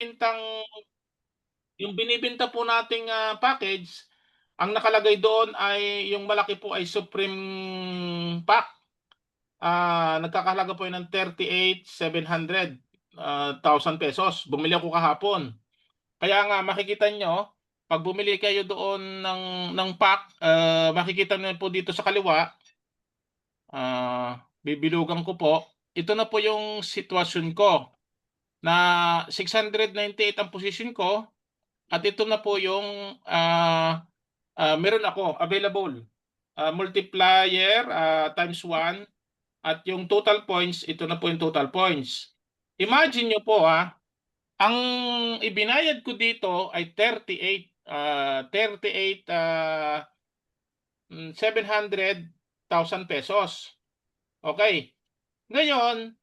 bintang yung binibenta po nating, package, ang nakalagay doon ay yung malaki po ay Supreme Pack. Nagkakahalaga po yun ng 38,700 thousand pesos. Bumili ako kahapon. Kaya nga makikita nyo, 'pag bumili kayo doon ng pack, makikita niyo po dito sa kaliwa, bibilugan ko po. Ito na po yung sitwasyon ko na 698 ang position ko at ito na po yung, meron ako available. Multiplier, times 1 at yung total points, ito na po yung total points. Imagine niyo po, ang ibinayad ko dito ay 700,000 pesos. Okay. Ngayon,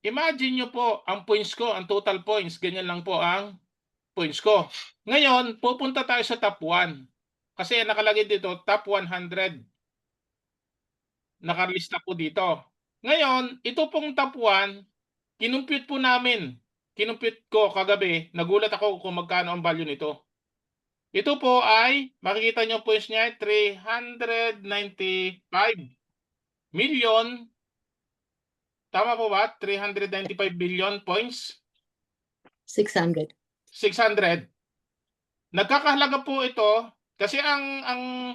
imagine niyo po ang points ko, ang total points, ganyan lang po ang points ko. Ngayon, pupunta tayo sa top 1. Kasi nakalagay dito, top 100. Nakalista po dito. Ngayon, ito pong top 1, kinumpute po namin. Kinumpute ko kagabi, nagulat ako kung magkano ang value nito. Ito po ay, makikita niyo ang points niya, 395 million. Tama po ba? 395 billion points? 600. 600. Nagkakahalaga po ito kasi ang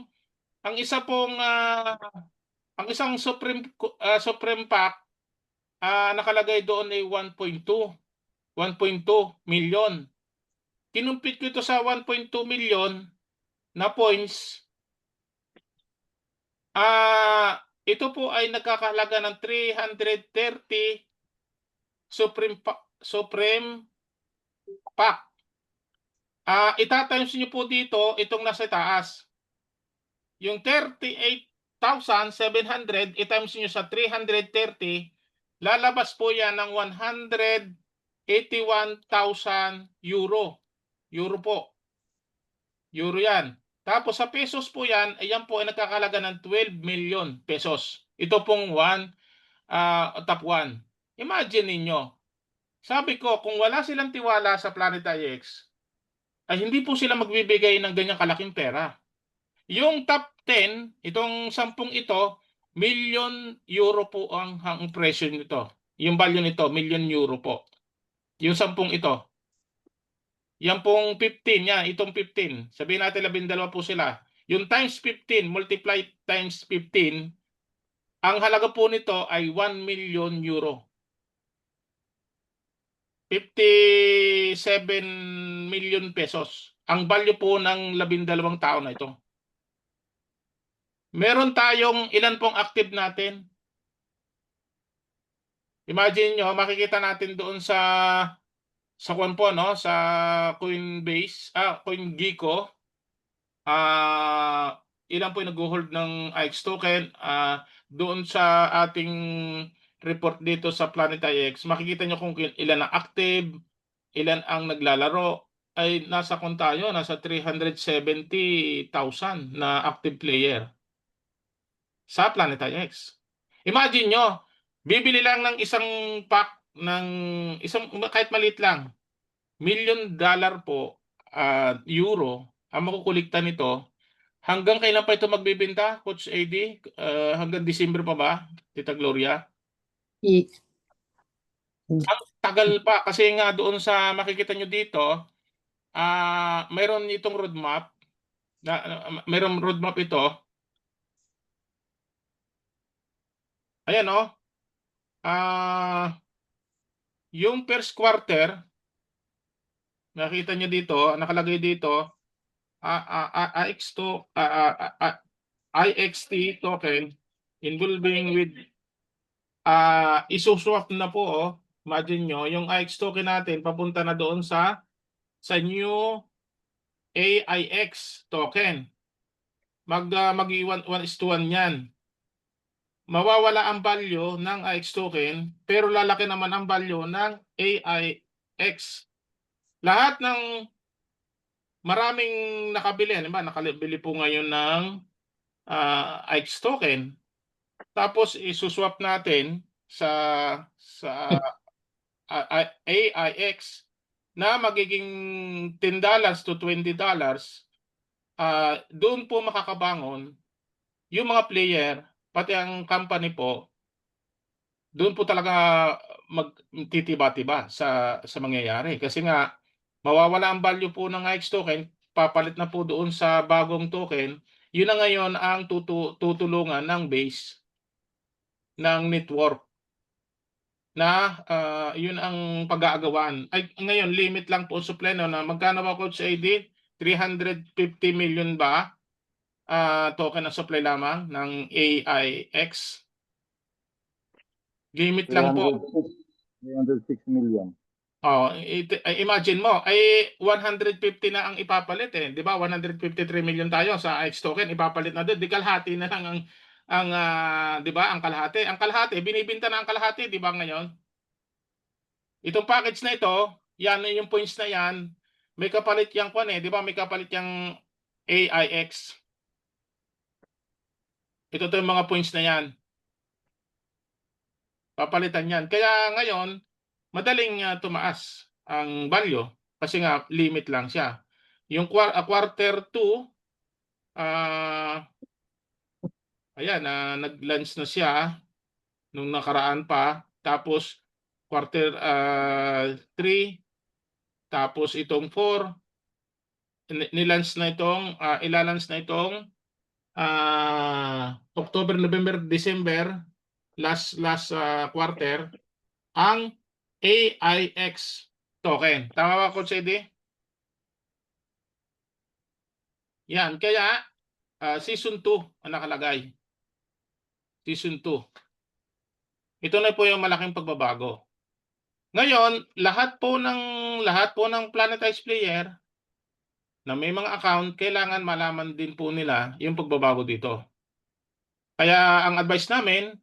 isa pong ang isang Supreme Pack, nakalagay doon ay 1.2 million. Kinumpit ko ito sa 1.2 million na points. Ito po ay nagkakahalaga ng 330 Supreme Pack. Itatimes niyo po dito itong nasa taas. Yung 38,700 i-times niyo sa 330, lalabas po yan ng 181,000 euro. Euro po. Euro yan. Tapos sa pesos po yan, ayan po ay nagkakalaga ng 12 million pesos. Ito pong top 1. Imagine ninyo, sabi ko, kung wala silang tiwala sa Planet IX, ay hindi po sila magbibigay ng ganyang kalaking pera. Yung top 10, itong 10 ito, million euro po ang presyo nito. Yung value nito, million euro po. Yung 10 ito. Yan pong 15, yan, itong 15. Sabihin natin 12 po sila. Yung times 15, multiply times 15, ang halaga po nito ay 1 million euro. 57 million pesos. Ang value po ng 12 tao na ito. Meron tayong ilan pong active natin? Imagine nyo, makikita natin doon sa kwan po, no? Sa Coinbase, CoinGecko, ilan po yung nag-hold ng IX token. Doon sa ating report dito sa Planet IX, makikita nyo kung ilan ang active, ilan ang naglalaro. Ay nasa kung tayo, nasa 370,000 na active player sa Planet IX. Imagine nyo, bibili lang ng isang pack ng isang kahit maliit lang, $1,000,000 po, euro ang makukulikta nito. Hanggang kailan pa ito magbebenta, Coach AD? Hanggang December pa ba, Tita Gloria? Ang tagal pa kasi nga doon sa makikita nyo dito, mayroon itong roadmap, mayroong roadmap ito. Ayan o. Yung first quarter, nakita nyo dito, nakalagay dito, IXT token involving with isuswap na po. Imagine nyo, yung IX token natin papunta na doon sa new AIX token. Mag-1:1 yan. Mawawala ang value ng IX token pero lalaki naman ang value ng AIX. Lahat ng maraming nakabili, diba? Nakabili po ngayon ng IX token. Tapos isuswap natin sa AIX. na magiging $10 to $20, doon po makakabangon yung mga player, pati ang company po, doon po talaga magtitiba-tiba sa mangyayari. Kasi nga, mawawala ang value po ng IX token, papalit na po doon sa bagong token, yun na ngayon ang tutulungan ng base ng network na yun ang pag-aagawan. Ay, ngayon, limit lang po ang supply no, na magkano ba, Coach AD? 350 million ba token na supply lamang ng AIX? Limit lang po. 306 million. Oh, imagine mo, ay 150 na ang ipapalit eh, 'di ba? 153 million tayo sa X token, ipapalit na doon, di kalahati na lang ang 'di ba? Ang kalahati. Ang kalahati binibenta na ang kalahati, 'di ba ngayon? Itong package na ito, yan yung points na yan, may kapalit yang kwan eh, 'di ba? May kapalit yang AIX. Ito yung mga points na yan. Papalitan yan. Kaya ngayon, madaling tumaas ang value kasi nga limit lang siya. Yung quarter 2, ayan, nag-launch na siya nung nakaraan pa. Tapos quarter 3, tapos itong 4, nilaunch na itong, ilalunch na itong October, November, December, last quarter, ang AIX token. Tama ba, Coach Eddie? Yan, kaya season 2 ang nakalagay. Season 2. Ito na po yung malaking pagbabago. Ngayon, lahat po ng Planetize player na may mga account, kailangan malaman din po nila yung pagbabago dito. Kaya ang advice namin,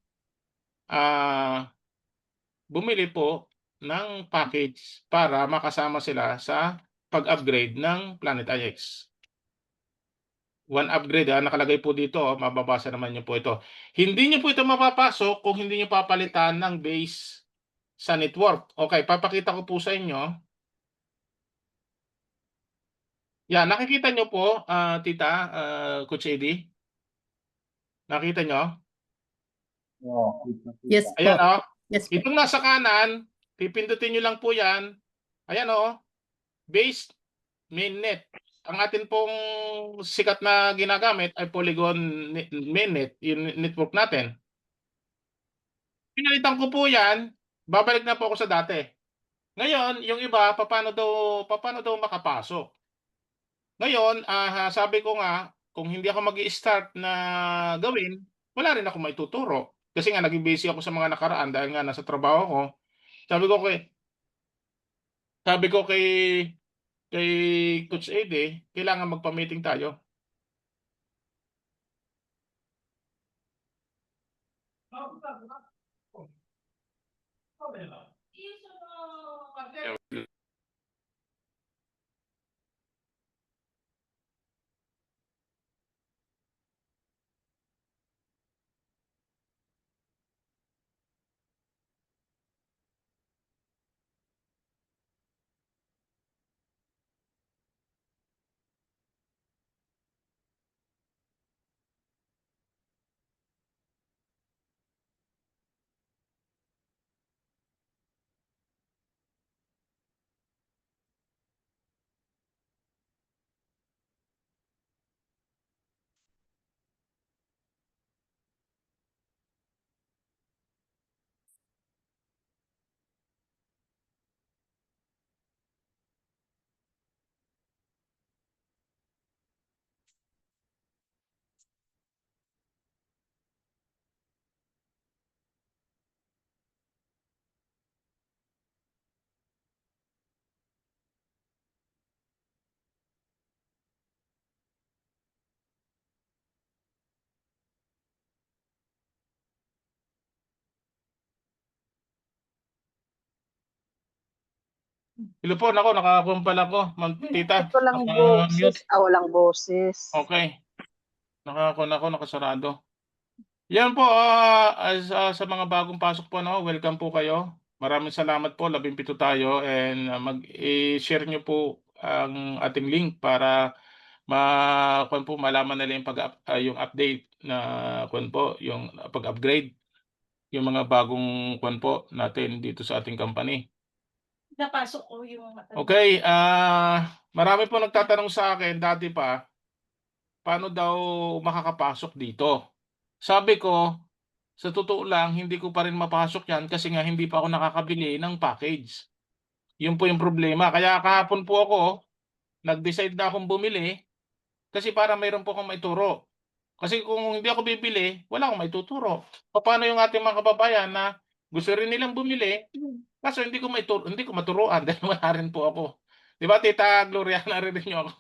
bumili po ng package para makasama sila sa pag-upgrade ng PlanetIX. One upgrade, nakalagay po dito, mababasa naman niyo po ito. Hindi niyo po ito mapapasok kung hindi niyo papalitan ng base sa network. Okay, papakita ko po sa inyo. Yan, nakikita niyo po, tita, Coach Eddie? Nakita niyo? Yes Ayan, po. oh. Yes po. Itong nasa kanan, pipindutin niyo lang po yan. Ayan, oh. Base mainnet. Ang atin pong sikat na ginagamit ay Polygon mainnet, yung network natin. Pinalitan ko po yan, babalik na po ako sa dati. Ngayon, yung iba, paano daw makapasok? Ngayon, sabi ko nga, kung hindi ako mag-i-start na gawin, wala rin ako maituturo. Kasi nga, naging busy ako sa mga nakaraan dahil nga nasa trabaho ko. Sabi ko kay Coach Ede, kailangan magpa-meeting tayo. Hello po, nako, nakakumpal ako, ma'am tita. Walang Mute. boses. Walang boses. Okay. Nakasarado. Yan po, sa mga bagong pasok po, no, welcome po kayo. Maraming salamat po, 17 tayo, and i-share niyo po ang ating link para kuwan po, malaman nila yung update na kuwan po, yung pag-upgrade, yung mga bagong kuwan po natin dito sa ating company. Napasok ko yung Okay, marami po nagtatanong sa akin dati pa, paano daw makakapasok dito? Sabi ko, sa totoo lang, hindi ko pa rin mapasok yan kasi nga hindi pa ako nakakabili ng package. Yun po yung problema. Kaya kahapon po ako, nag-decide na akong bumili kasi para mayroon po akong maituro. Kasi kung hindi ako bibili, wala akong maituturo. Paano yung ating mga kababayan na gusto rin nilang bumili, kaso hindi ko maturuan dahil wala rin po ako. Di ba, Tita Gloria, narinig niyo ako?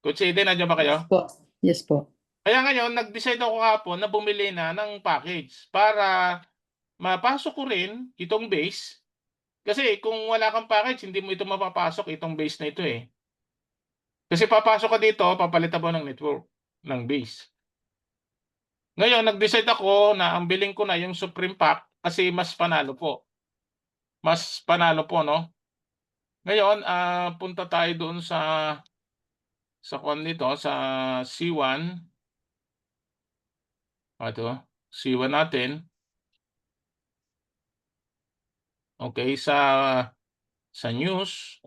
Coach Eden, nandiyan ba kayo? Yes po. Yes po. Kaya ngayon, nag-decide ako kahapon na bumili na ng package para mapasok ko rin itong base. Kasi kung wala kang package, hindi mo ito mapapasok, itong base na ito eh. Kasi papasok ka dito, papalitan mo ng network, ng base. Ngayon, nag-decide ako na ang bilhin ko na yung Supreme Pack kasi mas panalo po. Mas panalo po, no? Ngayon, punta tayo doon sa kwan nito, sa C1. Ito, C1 natin. Okay, sa news.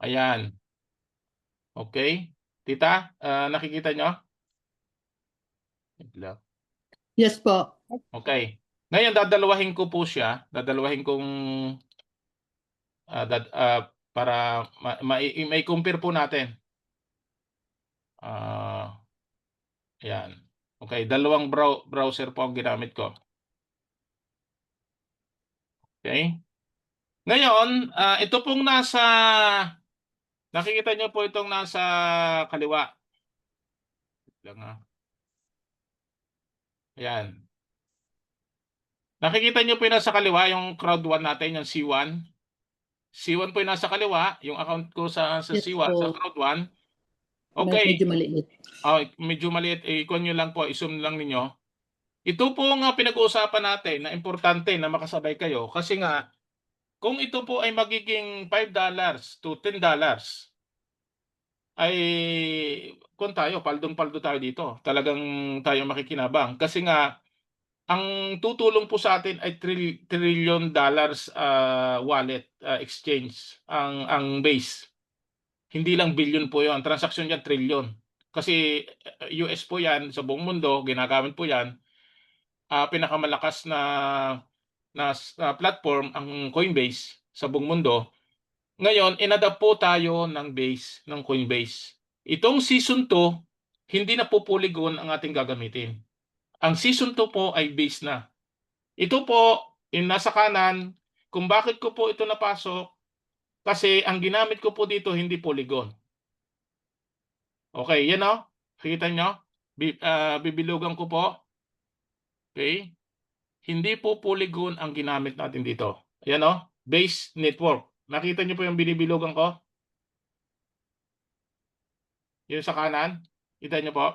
Ayan. Okay. Tita, nakikita nyo? Yes po. Okay. Ngayon, dadalawahin ko po siya. Dadalawahin kong para may compare po natin. Ayan. Okay, dalawang browser po ang ginamit ko. Okay. Ngayon, ito pong nakikita nyo po itong nasa kaliwa. Ayan. Nakikita nyo po yung nasa kaliwa, yung crowd 1 natin, yung C1. C1 po yung nasa kaliwa, yung account ko sa Yes C1, sa po. crowd 1. Okay. Medyo maliit. Medyo maliit. I-con nyo lang po, i-zoom lang ninyo. Ito po nga pinag-uusapan natin na importante na makasabay kayo kasi nga kung ito po ay magiging $5 to $10 ay kung tayo, paldong-paldo tayo dito. Talagang tayo makikinabang. Kasi nga, ang tutulong po sa atin ay trillion dollars wallet exchange ang base. Hindi lang billion po 'yon. Ang transaksyon niya trillion. Kasi US po 'yan sa buong mundo, ginagamit po 'yan. Pinakamalakas na platform ang Coinbase sa buong mundo. Ngayon, inadapt po tayo ng base ng Coinbase. Itong season 2, hindi na po Polygon ang ating gagamitin. Ang season 2 po ay base na. Ito po, yung nasa kanan, kung bakit ko po ito napasok, kasi ang ginamit ko po dito hindi Polygon. Okay, yan o. Kita nyo? Bibilugan ko po. Okay. Hindi po Polygon ang ginamit natin dito. Ayan o. Base network. Nakita nyo po yung binibilugan ko? Yun sa kanan. Kita nyo po?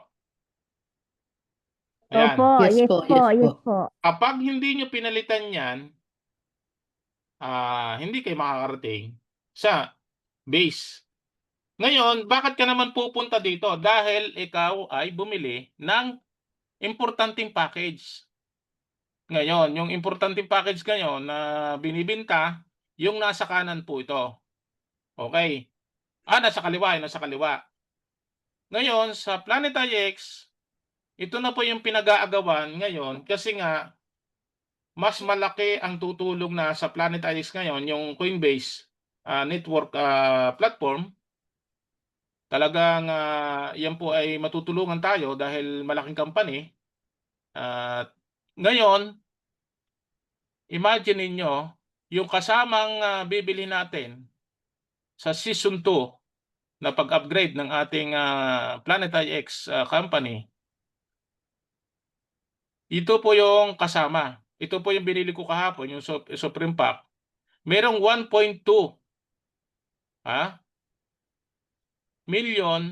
Ayan. Opo, Yes yes po, po, yes yes po. po. Kapag hindi nyo pinalitan yan, hindi kayo makakarating sa base. Ngayon, bakit ka naman pupunta dito? Dahil ikaw ay bumili ng importanteng package. Ngayon, yung importanteng package ngayon na binibenta, yung nasa kanan po ito. Okay. Nasa kaliwa, nasa kaliwa. Ngayon, sa Planet IX, ito na po yung pinag-aagawan ngayon kasi nga mas malaki ang tutulong na sa Planet IX ngayon, yung Coinbase network platform. Talagang yan po ay matutulungan tayo dahil malaking company. Ngayon, imagine niyo yung kasamang bibili natin sa season 2 na pag-upgrade ng ating Planet IX company. Ito po yung kasama. Ito po yung binili ko kahapon, yung Supreme Pack. Merong 1.2 million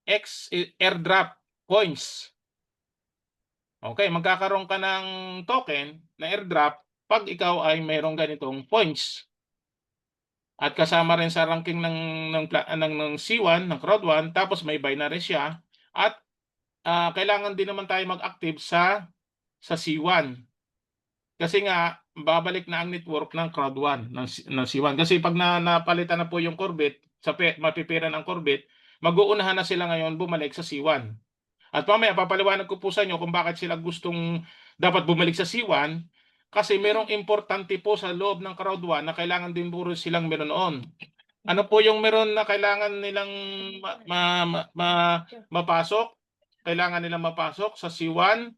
airdrop coins. Okay, magkakaroon ka ng token na airdrop pag ikaw ay mayroong ganitong points. At kasama rin sa ranking ng C1, ng Crowd 1, tapos may binary siya. At kailangan din naman tayo mag-active sa C1. Kasi nga, babalik na ang network ng Crowd 1, ng C1. Kasi pag napalitan na po yung Corbit, mapipira ng Corbit, mag-uunahan na sila ngayon bumalik sa C1. At mamaya papaliwanag ko po sa inyo kung bakit sila gustong dapat bumalik sa C1, kasi merong importante po sa loob ng Crowd 1 na kailangan din po silang meron noon. Ano po yung meron na kailangan nilang mapasok? Kailangan nilang mapasok sa C1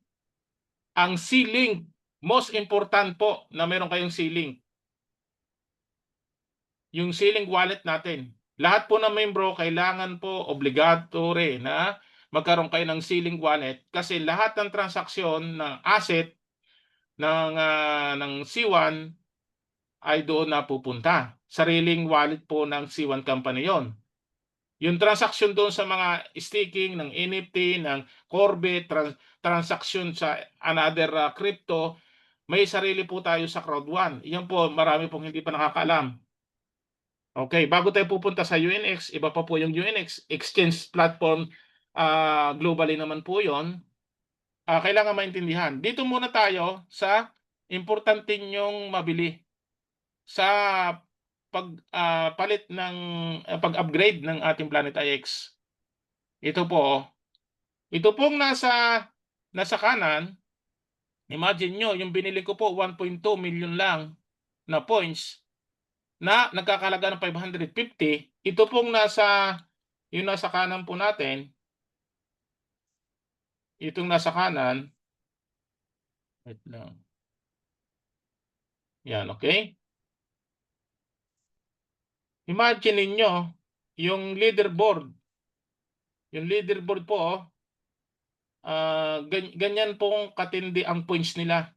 ang C-Link. Most important po na meron kayong C-Link. Yung C-Link wallet natin. Lahat po ng membro kailangan po obligatory na magkaroon kayo ng C-Link wallet kasi lahat ng transaksyon ng asset ng C1 ay doon na pupunta. Sariling wallet po ng C1 company yon. Yung transaksyon doon sa mga staking ng NFT, ng Corbit, transaksyon sa another crypto, may sarili po tayo sa Crowd 1. Yan po, marami pong hindi pa nakakaalam. Okay, bago tayo pupunta sa UNX, iba pa po yung UNX, exchange platform, globally naman po yon. Kailangan maintindihan. Dito muna tayo sa importante nyong mabili sa palit ng pag-upgrade ng ating Planet IX. Ito pong nasa kanan. Imagine nyo, yung binili ko po 1.2 million lang na points na nagkakalaga ng 550. Ito pong nasa kanan po natin. Itong nasa kanan. Wait lang. Yan, okay? Imagine ninyo, yung leaderboard. Yung leaderboard po, ganyan pong katindi ang points nila.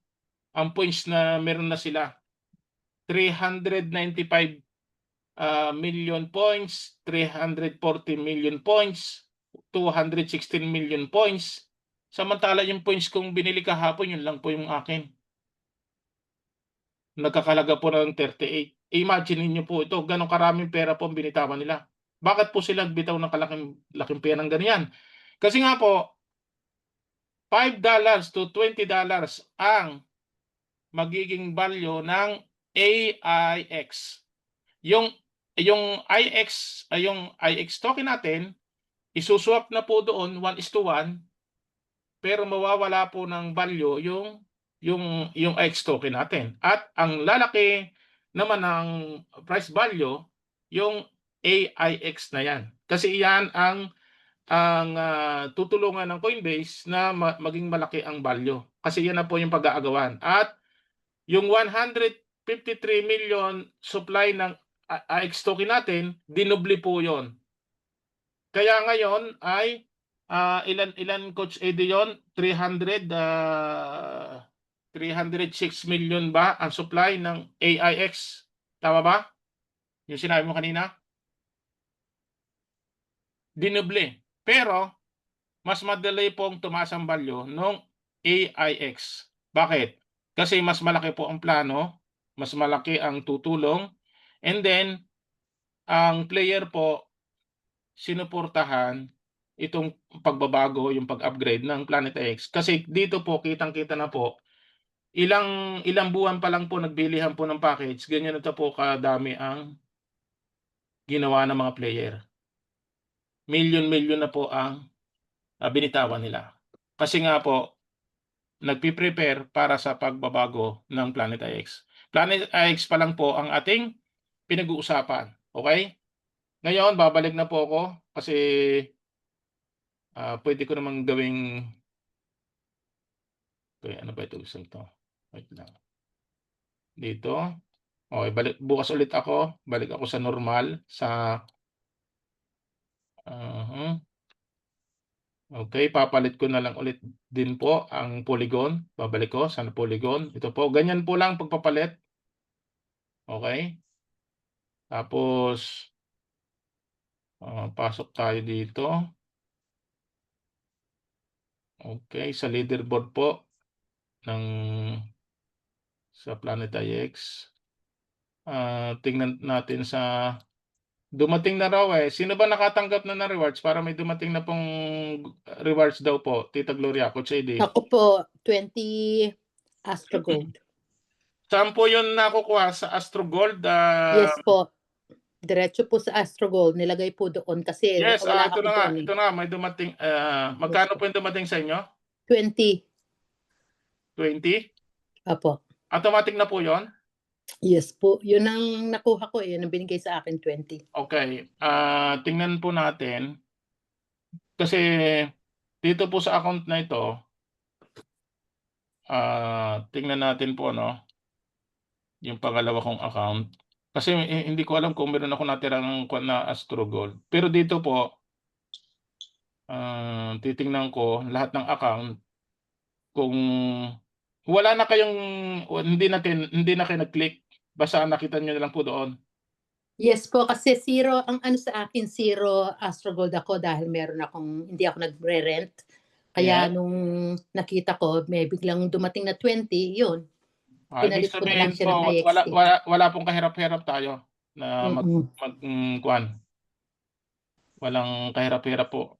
Ang points na meron na sila. 395 million points, 340 million points, 216 million points. Samantala yung points kung binili kahapon, yun lang po yung akin. Nagkakalaga po ng 38. Imagine niyo po ito, ganong karaming pera po ang binitawan nila. Bakit po sila bitaw ng laking pera ng ganyan? Kasi nga po, $5 to $20 ang magiging value ng AIX. Yung IX token natin, isuswap na po doon 1:1, pero mawawala po ng value yung IX token natin. At ang lalaki naman ng price value yung AIX na yan. Kasi yan ang tutulungan ng Coinbase na maging malaki ang value. Kasi yan na po yung pag-aagawan. At yung 153 million supply ng AX token natin, dinoble po yon. Kaya ngayon ay ilan Coach Eddie yon? 306 million ba ang supply ng AIX? Tama ba? Yung sinabi mo kanina? Dinoble. Pero mas madali pong tumaas ang value ng AIX. Bakit? Kasi mas malaki po ang plano, mas malaki ang tutulong, and then ang player po sinuportahan itong pagbabago, yung pag-upgrade ng Planet X. Kasi dito po kitang-kita na po ilang buwan pa lang po nagbilihan po ng package, ganyan na po kadami ang ginawa ng mga player. Million na po ang binitawan nila. Kasi nga po nagpi-prepare para sa pagbabago ng Planet IX. Planet IX pa lang po ang ating pinag-uusapan. Okay? Ngayon, babalik na po ako kasi pwede ko namang gawing okay, ano ba ito? Gusto ito? Wait lang. Dito. Okay, bukas ulit ako. Balik ako sa normal. Okay, papalit ko na lang ulit din po ang polygon. Babalik ko sa polygon. Ito po, ganyan po lang pagpapalit. Okay. Tapos, pasok tayo dito. Okay, sa leaderboard po ng sa Planet IX. Tingnan natin sa dumating na raw eh. Sino ba nakatanggap na ng rewards para may dumating na pong rewards daw po, Tita Gloria, Coach Eddie? Ako po, 20 Astro Gold. Saan po yun nakukuha? Sa Astro Gold? Yes po. Diretso po sa Astro Gold. Nilagay po doon kasi Yes, wala ito ako na nga. doon eh. Ito na nga, may dumating. Magkano Yes po yung dumating sa inyo? 20. 20? Apo. Automatic na po yon? Yes po. Yun ang nakuha ko eh. Yun ang binigay sa akin, 20. Okay. Tingnan po natin. Kasi dito po sa account na ito, tingnan natin po, no? Yung pangalawa kong account. Kasi hindi ko alam kung meron ako natirang na Astro Gold. Pero dito po, titingnan ko lahat ng account kung wala na kayong hindi na kayo nag-click. Basta nakita niyo na lang po doon. Yes po, kasi zero, ang ano sa akin, zero Astro Gold ako dahil hindi ako nagre-rent. Kaya Yeah. nung nakita ko, may biglang dumating na 20, yun. Ibig Pinalit ko na lang sabihin siya ng po, IXT. wala pong kahirap-hirap tayo na kuwan. Walang kahirap-hirap po.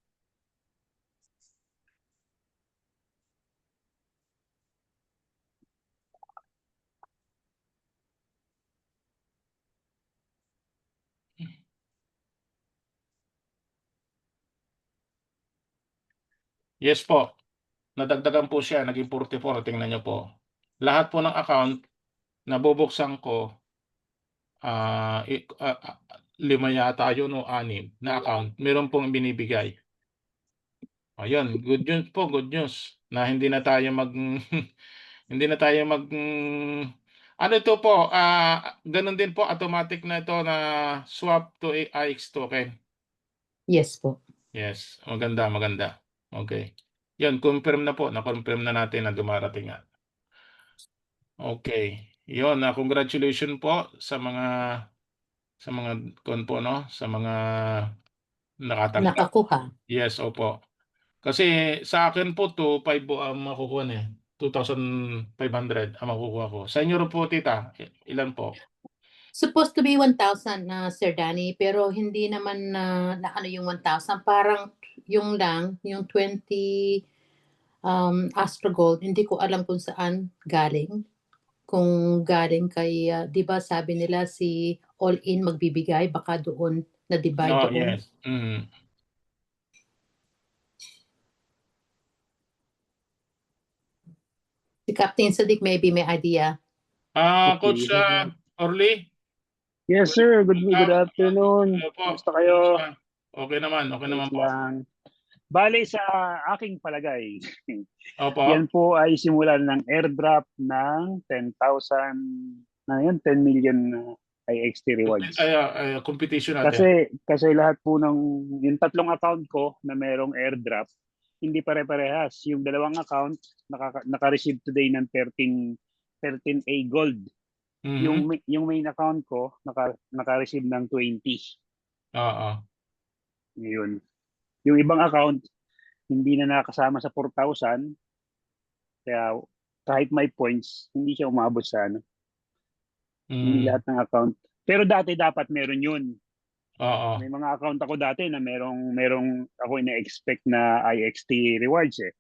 Yes po. Nadagdagan po siya, naging 44. Tingnan niyo po. Lahat po ng account na bubuksan ko, 5 yata yun o 6 na account, meron pong binibigay. Ayun, good news po, good news na hindi na tayo hindi na tayo ano ito po, ganun din po, automatic na ito na swap to IX token. Yes po. Yes, maganda, maganda. Okay. Yan, confirm na po, na-confirm na natin na dumarating nga. Okay. Yun, congratulations po sa mga po, no? Sa mga nakatanggap. Nakakuha. Yes, opo. Kasi sa akin po 2,500 po ang makukuha eh. 2,500 ang makukuha ko. Sa inyo rin po, tita, ilan po? Supposed to be 1,000 na Sir Danny, pero hindi naman na ano yung 1,000. Parang yung 20 Astro Gold, hindi ko alam kung saan galing. Kung galing kay, di ba sabi nila si All In magbibigay, baka doon na-divide Oh, doon. yes. Mm. Si Captain Sadiq maybe may idea. Coach Orly? Yes, sir. Good afternoon. Opo. Kumusta kayo? Okay naman po. Lang. Bale, sa aking palagay, Opo. yan po ay simulan ng airdrop ng 10,000, na yun, 10 million IXT rewards. Competition natin. Kasi lahat po ng, yung tatlong account ko na merong airdrop, hindi pare-parehas. Yung dalawang account, naka-receive today ng 13A gold. Mhm. Yung main account ko, naka-receive ng 20. Oo. Yun. Yung ibang account, hindi na nakasama sa 4,000. Kaya kahit may points, hindi siya umabot sa ano. Hindi lahat ng account. Pero dati dapat meron yun. Oo. May mga account ako dati na merong ako ina-expect na IXT rewards eh.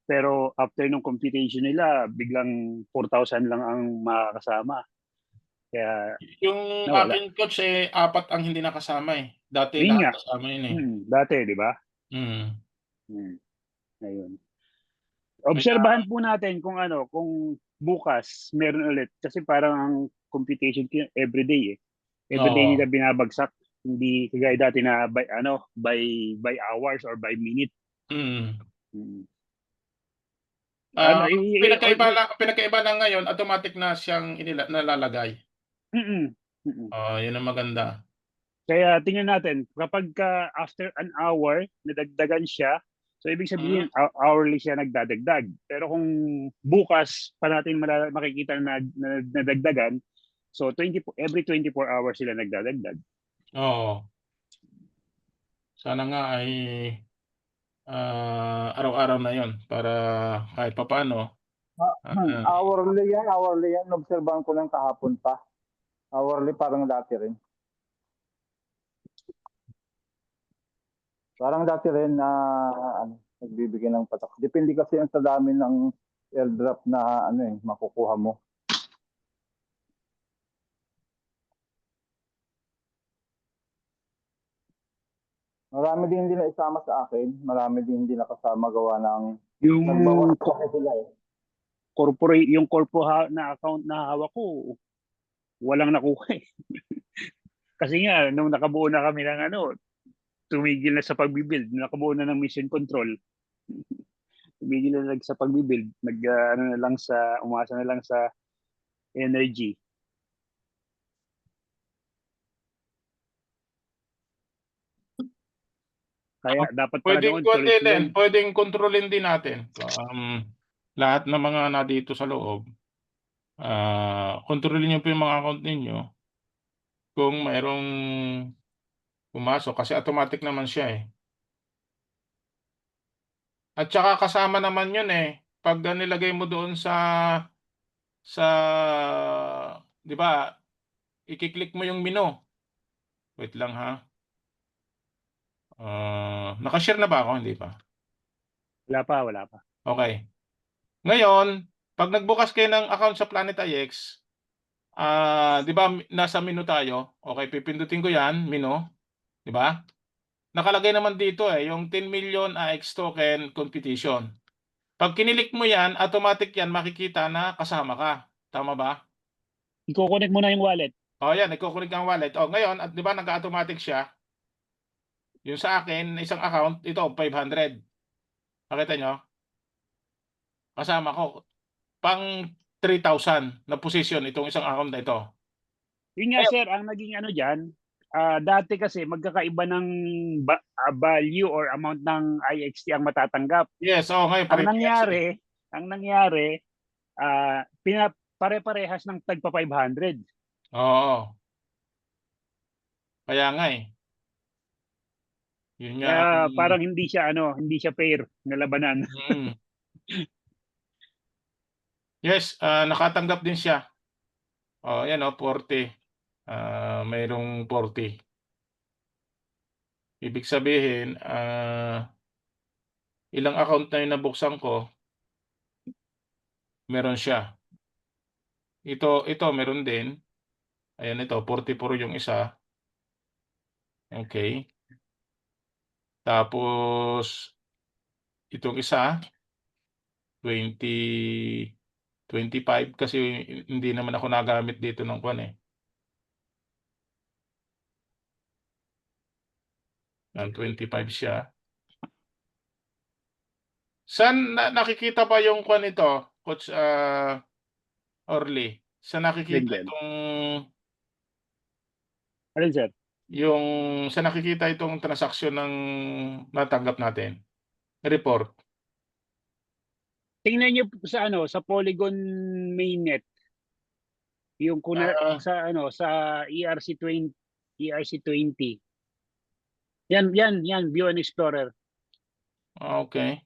Pero after nung computation nila, biglang 4,000 lang ang makakasama. Kaya yung nawala. aking coach 4 ang hindi nakasama eh. Dati Yun lahat nga. kasama yun eh. Dati, di ba? Ayun. Obserbahan po natin kung bukas meron ulit kasi parang ang computation everyday eh. Everyday nila binabagsak, hindi kagaya dati na by hours or by minute. Pinakaiba na ngayon, automatic na siyang nalalagay. Yun ang maganda. Kaya tingnan natin, kapag after an hour, nadagdagan siya, so ibig sabihin, hourly siya nagdadagdag. Pero kung bukas pa natin makikita na nadagdagan, so every 24 hours sila nagdadagdag. Oo. Sana nga ay araw-araw na yon para kahit papaano. Hourly yan. Obserbahan ko lang kahapon pa. Hourly parang dati rin. Parang dati rin na nagbibigay ng patak. Depende kasi yan sa dami ng airdrop na makukuha mo. Marami din hindi na isama sa akin. Marami din hindi nakasama gawa ng Yung nagbawas pa sila eh. yung na account na hawak ko, walang nakuha eh. Kasi nga, nung nakabuo na kami ng tumigil na sa pagbibuild, nakabuo na ng mission control. Tumigil na lang sa pagbibuild, umasa na lang sa energy. Kaya dapat pala Pwedeng noon tuloy-tuloy. pwedeng kontrolin din natin. Lahat ng mga nandito sa loob. Kontrolin niyo po yung mga account ninyo kung mayroong pumasok kasi automatic naman siya eh. At saka kasama naman yun eh. Pag nilagay mo doon sa 'di ba, i-click mo yung menu. Wait lang ha. Naka-share na ba ako? Hindi pa. Wala pa. Okay. Ngayon, pag nagbukas kayo ng account sa Planet IX, 'di ba nasa menu tayo? Okay, pipindutin ko 'yan, menu, 'di ba? Nakalagay naman dito eh, yung 10 million AX token competition. Pag kinilik mo 'yan, automatic 'yan makikita na kasama ka. Tama ba? I-connect mo na yung wallet. Yan, iko-connect ang wallet. Ngayon, at 'di ba nag-automatic siya? Yung sa akin, isang account, ito 500. Nakita nyo? Kasama ko. Pang 3,000 na position itong isang account na ito. Yun nga sir, ang naging diyan, dati kasi magkakaiba ng value or amount ng IXT ang matatanggap. Yes, ngayon Ang nangyari, pare-parehas ng tagpa 500. Oo. Kaya nga eh. Yun nga. Kaya parang hindi siya fair na labanan. Yes, nakatanggap din siya. Yan 40. Mayroong 40. Ibig sabihin, ilang account na yung nabuksan ko, meron siya. Ito meron din. Ayan ito, 44 yung isa. Okay. Tapos, itong isa, 25 kasi hindi naman ako nagamit dito ng kwan eh. 25 siya. Saan nakikita ba yung kwan ito, Coach Orly? Saan nakikita Then. itong Alin sir? saan nakikita itong transaksyon ng natanggap natin? Report. Tingnan niyo sa Polygon mainnet. Yung sa ERC20. Yan, View and Explorer. Okay.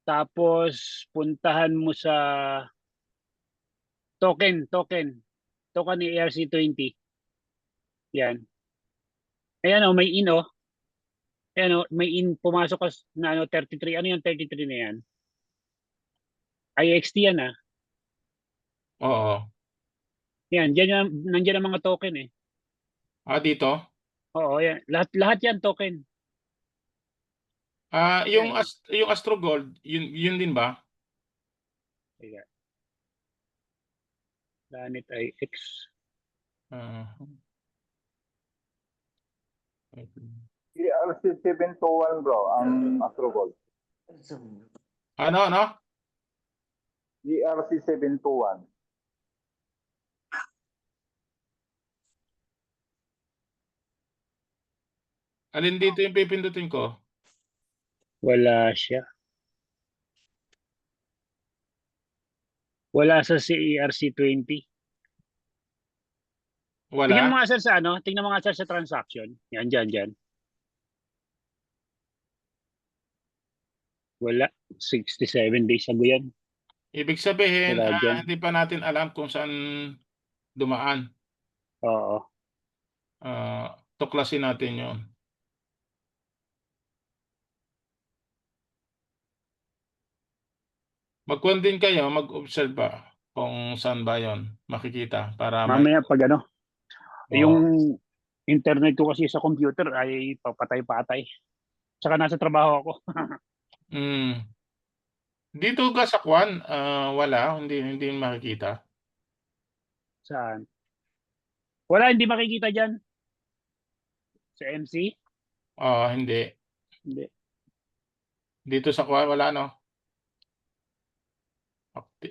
Tapos puntahan mo sa token ni ERC20. Yan. Ayan may in Ayan may in pumasok na 33. Ano yung 33 na yan? IXT yan Oo. Yan, nandiyan ang mga token eh. Dito? Oo, yan. Lahat yan token. Yung Astro Gold, yun din ba? Ayan. Planet IX. ERC721 bro, ang Astro Gold. Ano? ERC721. Alin dito yung pipindutin ko? Wala siya. Wala sa CERC20. Wala? Tingnan mo nga sir tingnan mo nga sir sa transaction. Yan, dyan. Wala. 67 days ago yan. Ibig sabihin, Wala dyan. hindi pa natin alam kung saan dumaan. Oo. Tuklasin natin yon. Magkuhan din kayo, mag-observe ba kung saan ba yon makikita para Mamaya pag ano, yung Oo. internet ko kasi sa computer ay papatay-patay. Tsaka nasa trabaho ako. Mm. Dito ka sa Kwan, wala, hindi makikita. Saan? Wala, hindi makikita dyan. Sa MC? Hindi. Hindi. Dito sa Kwan, wala, no?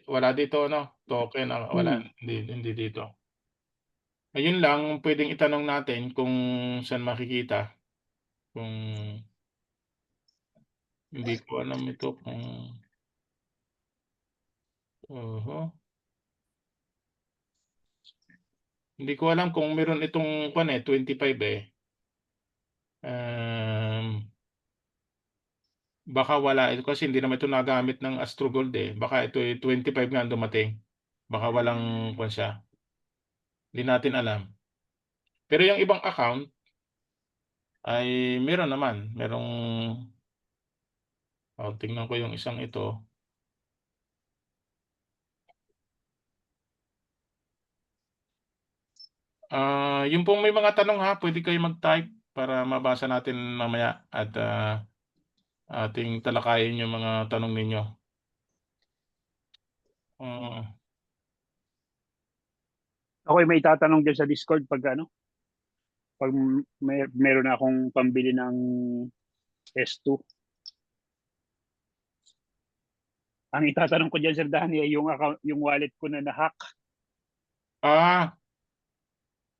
Wala dito, no? Token, wala, hindi dito. Ayun lang, pwedeng itanong natin kung saan makikita. Kung hindi ko alam ito kung hindi ko alam kung meron itong 25 eh. Baka wala ito kasi hindi naman ito nagamit ng Astrogold eh. Baka ito 25 nga ang dumating. Baka walang siya. Hindi natin alam. Pero yung ibang account ay meron naman. Merong tingnan ko yung isang ito. Yung pong may mga tanong ha, pwede kayo mag-type para mabasa natin mamaya at ating talakayin yung mga tanong ninyo. Ako may tatanong dyan sa Discord pag ano, pag meron akong pambili ng S2. Ang itatanong ko dyan, Sir Danny, ay yung account, yung wallet ko na na-hack.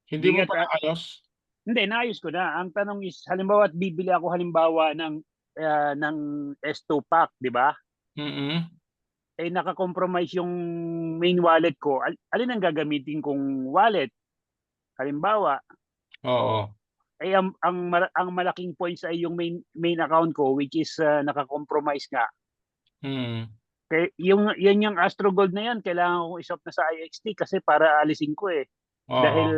Hindi mo Ingat, pa naayos? Hindi, naayos ko na. Ang tanong is, halimbawa at bibili ako halimbawa ng S2 pack, di ba? Eh naka-compromise yung main wallet ko. Alin ang gagamitin kong wallet? Halimbawa, Oo. ay ang malaking points ay yung main account ko which is naka-compromise nga. Kaya yung Astro Gold na yan, kailangan kong iswap na sa IXT kasi para alisin ko eh. Oo. Dahil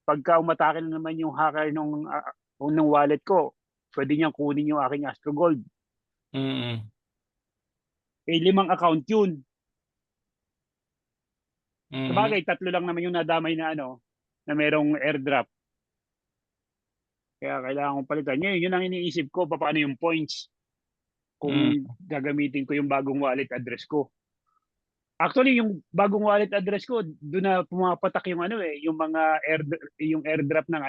pagka umatake na naman yung hacker ng wallet ko, pwede niyang kunin yung aking Astro Gold. Eh 5 account yun. Sabagay, 3 lang naman yung nadamay na na merong airdrop. Kaya kailangan kong palitan. Ngayon, yun ang iniisip ko, paano yung points kung gagamitin ko yung bagong wallet address ko. Actually, yung bagong wallet address ko, doon na pumapatak yung yung mga airdrop ng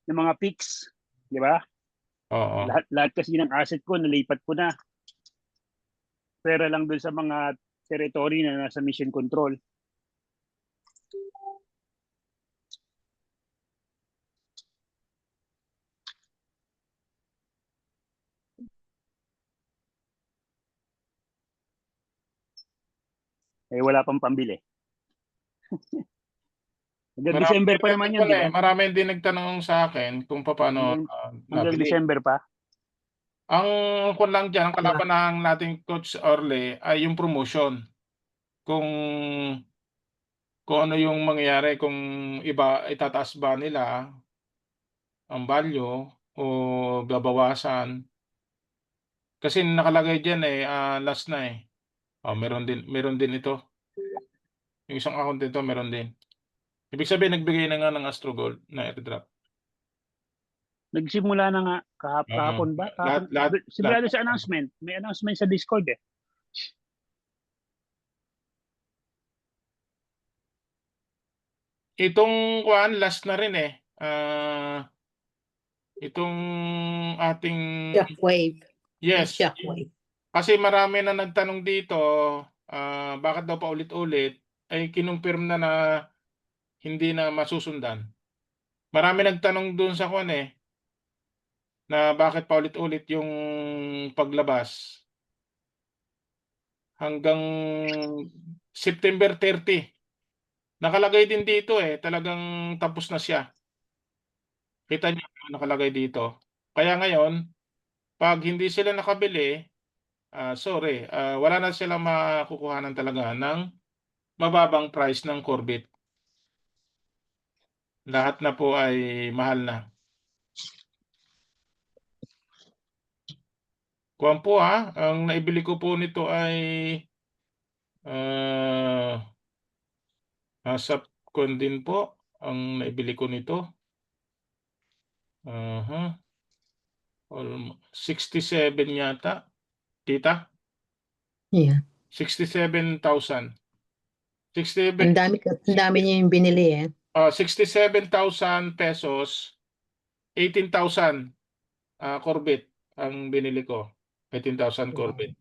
ng mga pics, di ba? Oo. Lahat kasi ng asset ko nalipat ko na. Pera lang doon sa mga territory na nasa mission control. Eh wala pang pambili. Hanggang December pa naman yun, di ba? Marami din nagtanong sa akin kung paano Hanggang nabili. December pa. Ang kung lang dyan, ang kalaban ng nating Coach Orle ay yung promotion. Kung ano yung mangyayari, kung itataas ba nila ang value o babawasan. Kasi nakalagay dyan last na eh. Meron din ito. Yung isang account dito, meron din. Ibig sabihin, nagbigay na nga ng Astro Gold na airdrop. Nagsimula na nga kahapon ba? Sigurado sa announcement. May announcement sa Discord eh. Itong last na rin eh. Itong ating Shockwave. yes. Shockwave. Kasi marami na nagtanong dito, bakit daw pa ulit-ulit ay kinumpirm na hindi na masusundan. Marami nagtanong doon sa na bakit pa ulit-ulit yung paglabas hanggang September 30. Nakalagay din dito talagang tapos na siya. Kita niyo nakalagay dito. Kaya ngayon, 'pag hindi sila nakabili, sorry, wala na silang makukuhanan talaga ng mababang price ng Corvette. Lahat na po ay mahal na. Kuwan po, ang naibili ko po nito ay, nasa kuwan din po, ang naibili ko nito. 67 yata, tita? Yeah. 67,000. Ang dami niya yung binili eh. 67,000 pesos, 18,000 Corvette ang binili ko. 18,000 Corvette.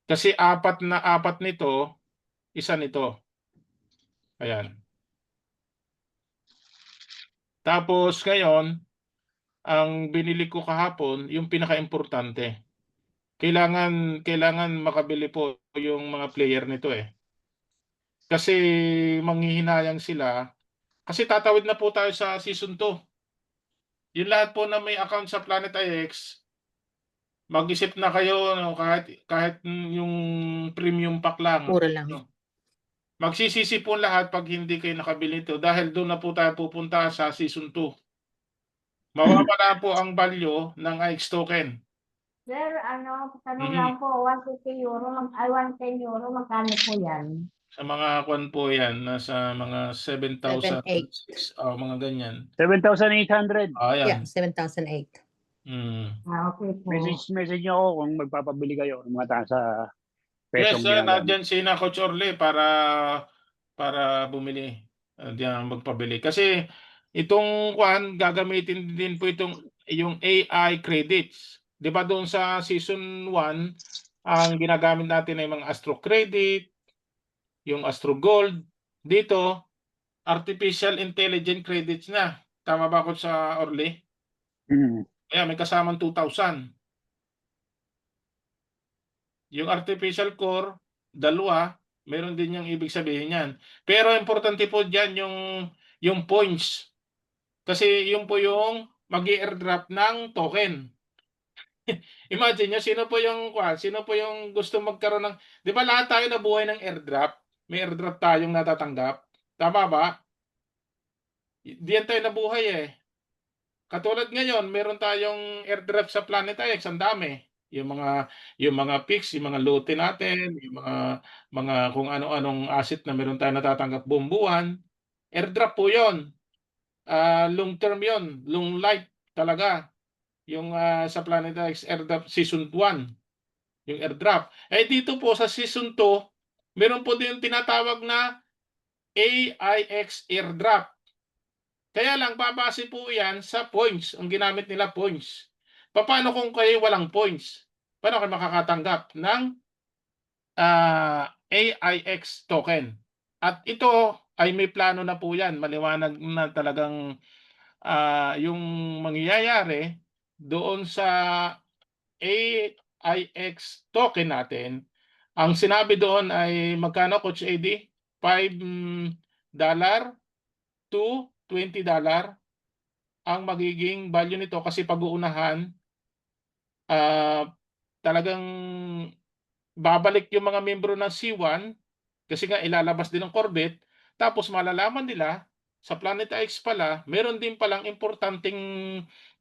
Kasi apat nito, isa nito. Ayan. Tapos ngayon, ang binili ko kahapon, yung pinakaimportante. Kailangan makabili po yung mga player nito eh. Kasi manghihinayang sila. Kasi tatawid na po tayo sa season 2. Yung lahat po na may account sa Planet IX, mag-isip na kayo no, kahit yung premium pack lang. Mura lang. No. Magsisisi po lahat pag hindi kayo nakabili ito dahil doon na po tayo pupunta sa season 2. Mawawala po ang value ng IX token. Sir, tanong Mhm. lang po, 150 euro, 110 euro, magkano po yan? Sa mga kwan po yan, nasa mga 7,800. 7,006, mga ganyan. 7,800. Yeah, Ayan. 7,008. Okay po. Message niyo ako kung magpapabili kayo ng mga sa Yes, pesong sir. ginagamit. Nandiyan si na Coach Orly para bumili. Diyan magpabili. Kasi itong kwan, gagamitin din po yung AI credits. 'Di ba doon sa season 1, ang ginagamit natin ay mga Astro Credit, yung Astro Gold. Dito, artificial intelligence credits na. Tama ba ako sa Orly? Mm. Kaya may kasamang 2,000. Yung artificial core, dalawa, meron din yung ibig sabihin yan. Pero importante po diyan yung points. Kasi yun po yung mag-i-airdrop ng token. Imagine nyo, sino po yung gusto magkaroon ng, 'di ba lahat tayo nabuhay ng airdrop? May airdrop tayong natatanggap. Tama ba? Diyan tayo nabuhay eh. Katulad ngayon, meron tayong airdrop sa Planet X, ang dami. Yung mga pics, yung mga lote natin, yung mga kung ano-anong asset na meron tayong natatanggap buong buwan, airdrop po 'yon. Long term 'yon, long life talaga. Yung sa Planet X airdrop season 1, yung airdrop. Eh dito po sa season 2, meron po din tinatawag na AIX airdrop. Kaya lang babase po 'yan sa points, ang ginamit nila points. Paano kung kayo walang points? Paano kayo makakatanggap ng AIX token? At ito ay may plano na po 'yan, maliwanag na talagang yung mangyayari doon sa AIX token natin. Ang sinabi doon ay magkano, Coach AD? $5 to $20 ang magiging value nito kasi pag-uunahan, talagang babalik yung mga miyembro ng C1 kasi nga ilalabas din ng Corvette, tapos malalaman nila sa Planet X pala, meron din palang importanteng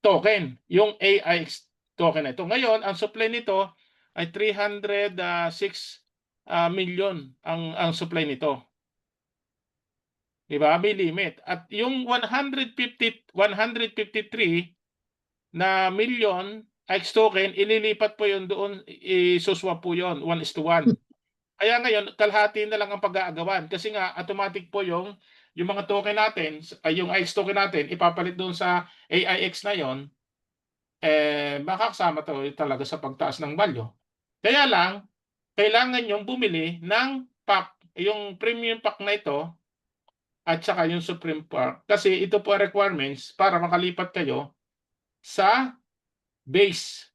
token, yung AIX token na ito. Ngayon, ang supply nito ay 306 million ang supply nito. Diba? May limit. At yung 153 na million X token, ililipat po yun doon, isuswap po yun, 1:1. Kaya ngayon, kalahati na lang ang pag-aagawan. Kasi nga, automatic po yung mga token natin, yung X token natin, ipapalit doon sa AIX na yon, makakasama to talaga sa pagtaas ng value. Kaya lang, kailangan yung bumili ng pack, yung premium pack na ito, at saka yung Supreme Pack. Kasi ito po requirements para makalipat kayo sa base.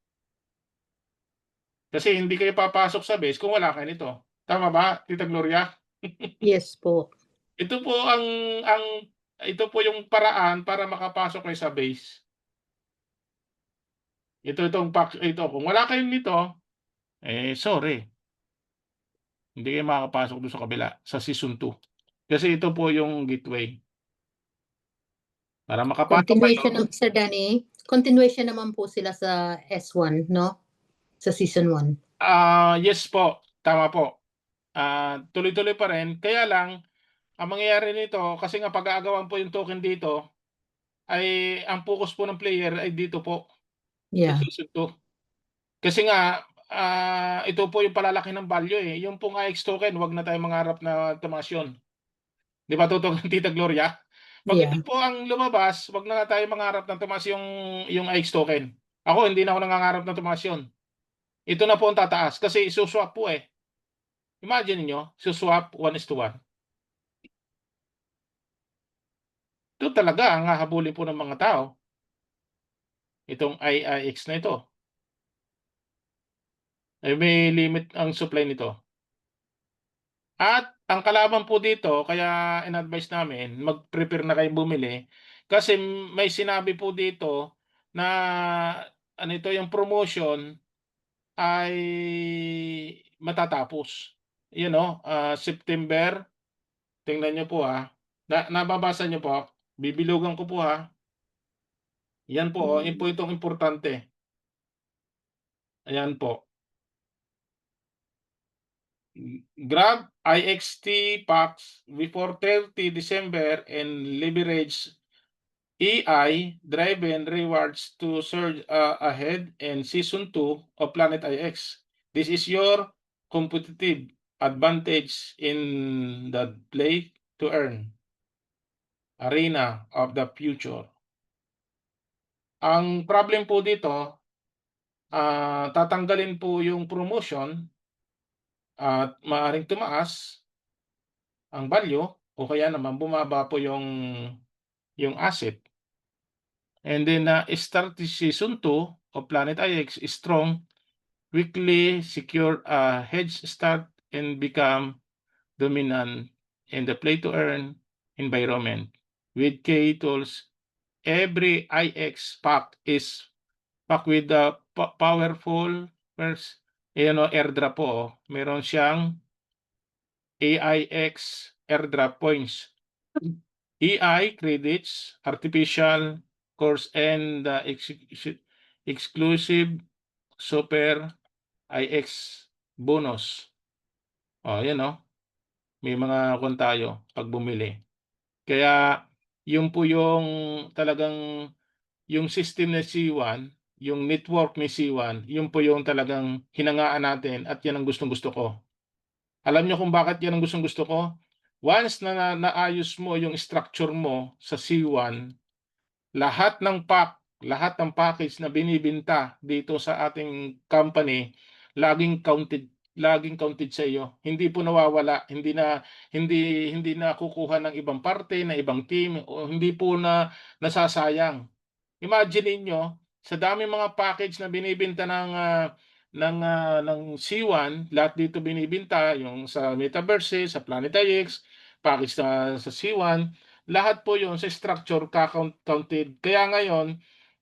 Kasi hindi kayo papasok sa base kung wala kayo nito. Tama ba, Tita Gloria? Yes po. Ito po ito po yung paraan para makapasok kayo sa base. Ito, kung wala kayo nito, sorry. Hindi kayo makakapasok doon sa kabila, sa season 2. Kasi ito po yung gateway. Para makapasok Continuation kayo, Sir Danny, continuation naman po sila sa S1, no? Sa season 1. yes po, tama po. Tuloy-tuloy pa rin. Kaya lang, ang mangyayari nito, kasi nga pag-aagawan po yung token dito, ay ang focus po ng player ay dito po, sa Yeah. season 2. Kasi nga, ito po yung palalaki ng value eh. Yung pong IX token, wag na tayo mangarap na tumaas yun. Di ba totoo Tita Gloria? Pag ito Yeah. po ang lumabas, wag na nga tayo mangarap na tumaas yung IX token. Ako, hindi na ako nangangarap na tumaas yun. Ito na po ang tataas kasi isuswap po eh. Imagine niyo, isuswap 1:1. Ito talaga ang hahabulin po ng mga tao. Itong IIX na ito. Ay may limit ang supply nito. At ang kalaban po dito, kaya in-advise namin, mag-prepare na kayong bumili. Kasi may sinabi po dito na ano ito, yung promotion ay matatapos. September. Tingnan nyo po ha. Nababasa nyo po. Bibilugan ko po ha. Yan po, yun po itong importante. Ayan po. Grab IXT packs before 30 December and leverage EI driven rewards to surge ahead in season 2 of Planet IX. This is your competitive advantage in the play to earn arena of the future. Ang problem po dito, tatanggalin po yung promotion at maaaring tumaas ang value o kaya naman bumaba po yung asset. And then start the season 2 of Planet IX is strong, quickly secure a hedge start and become dominant in the play to earn environment. With K tools, every IX pack is packed with the powerful first airdrop po. Meron siyang AIX airdrop points. EI credits, artificial course, and exclusive super IX bonus. Yan may mga kon tayo pag bumili. Kaya yun po yung talagang yung system ni C1, yung network ni C1, yun po yung talagang hinangaan natin at yan ang gustong-gusto ko. Alam niyo kung bakit yan ang gustong-gusto ko? Once na naayos mo yung structure mo sa C1, lahat ng package na binibenta dito sa ating company, laging counted sa iyo. Hindi po nawawala, hindi na kukuha ng ibang parte, ng ibang team, o hindi po na nasasayang. Imagine niyo sa daming mga package na binibenta ng C1, lahat dito binibenta, yung sa Metaverse, sa Planet IX, package sa C1, lahat po yun sa structure counted. Kaya ngayon,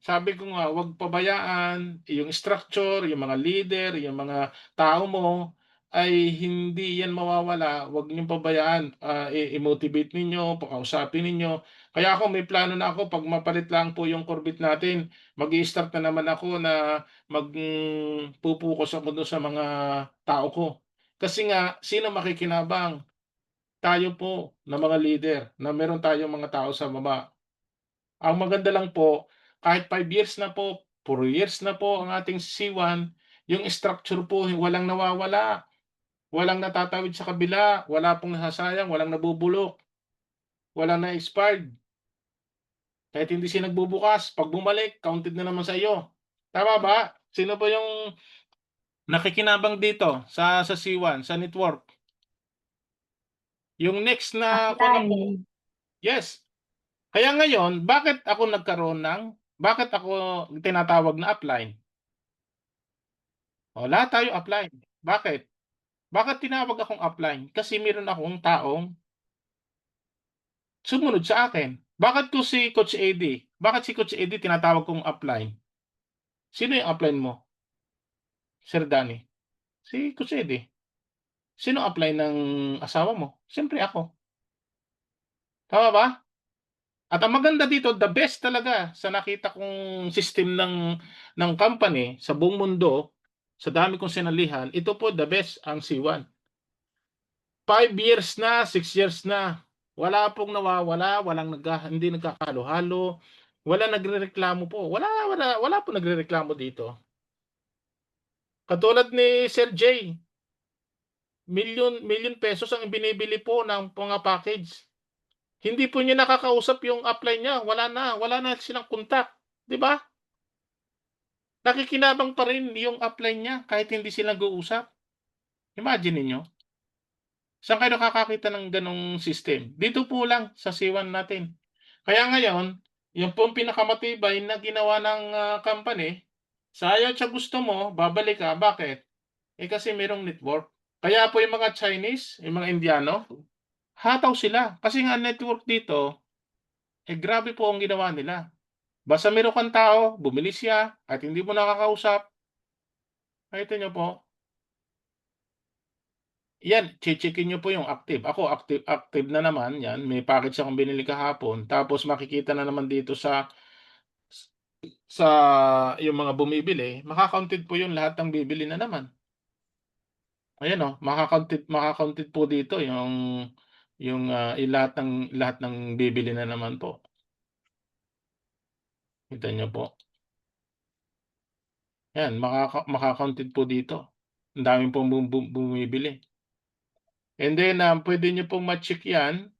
sabi ko nga, huwag pabayaan yung structure, yung mga leader, yung mga tao mo, ay hindi yan mawawala. Huwag niyong pabayaan. I-motivate ninyo, pakausapin ninyo. Kaya ako may plano na ako, pag mapalit lang po yung Corvette natin, mag-i-start na naman ako na magpupukus ako doon sa mga tao ko. Kasi nga, sino makikinabang? Tayo po na mga leader, na meron tayong mga tao sa baba. Ang maganda lang po, kahit 5 years na po, 4 years na po ang ating C1, yung structure po walang nawawala. Walang natatawid sa kabila, wala pong nasasayang, walang nabubulok, walang na-expired. Kahit hindi siya nagbubukas, pag bumalik, counted na naman sa iyo. Tama ba? Sino ba yung nakikinabang dito sa C1, sa network? Yung next na po, Upline. yes. Kaya ngayon, bakit ako tinatawag na upline? Lahat tayo upline. Bakit? Bakit tinawag akong upline? Kasi meron akong taong sumunod sa akin. Bakit si Coach AD tinatawag kong upline? Sino yung upline mo? Sir Danny? Si Kusedi. Sino upline ng asawa mo? Siyempre ako. Tama ba? At ang maganda dito, the best talaga sa nakita kong system ng company sa buong mundo, sa dami kong sinalihan, ito po the best ang C1. 5 years na, 6 years na. Wala pong nawawala, hindi nagkakahalo-halo, wala nagrereklamo po. Wala po nagrereklamo dito. Katulad ni Sir J, million pesos ang binibili po ng mga package. Hindi po niya nakakausap yung upline niya. Wala na silang kontak. Di ba? Nakikinabang pa rin yung upline niya kahit hindi sila nag-uusap. Imagine niyo. Saan kayo nakakakita ng ganong system? Dito po lang sa C1 natin. Kaya ngayon, yung pong pinakamatibay na ginawa ng company, sa ayaw sa gusto mo, babalik ka. Bakit? Kasi merong network. Kaya po yung mga Chinese, yung mga Indiano, hataw sila. Kasi nga network dito, grabe po ang ginawa nila. Basta meron kang tao, bumili siya, at hindi mo nakakausap. Nakita niyo po. Yan, checkin niyo po yung active. Ako, active na naman yan. May package akong binili kahapon. Tapos makikita na naman dito sa yung mga bumibili, makakounted po yung lahat ng bibili na naman. Ayan oh, makakounted po dito yung lahat ng bibili na naman po. Kita niyo po. Yan, makakounted po dito. Ang daming pong bumibili. And then, pwede nyo pong ma-check yan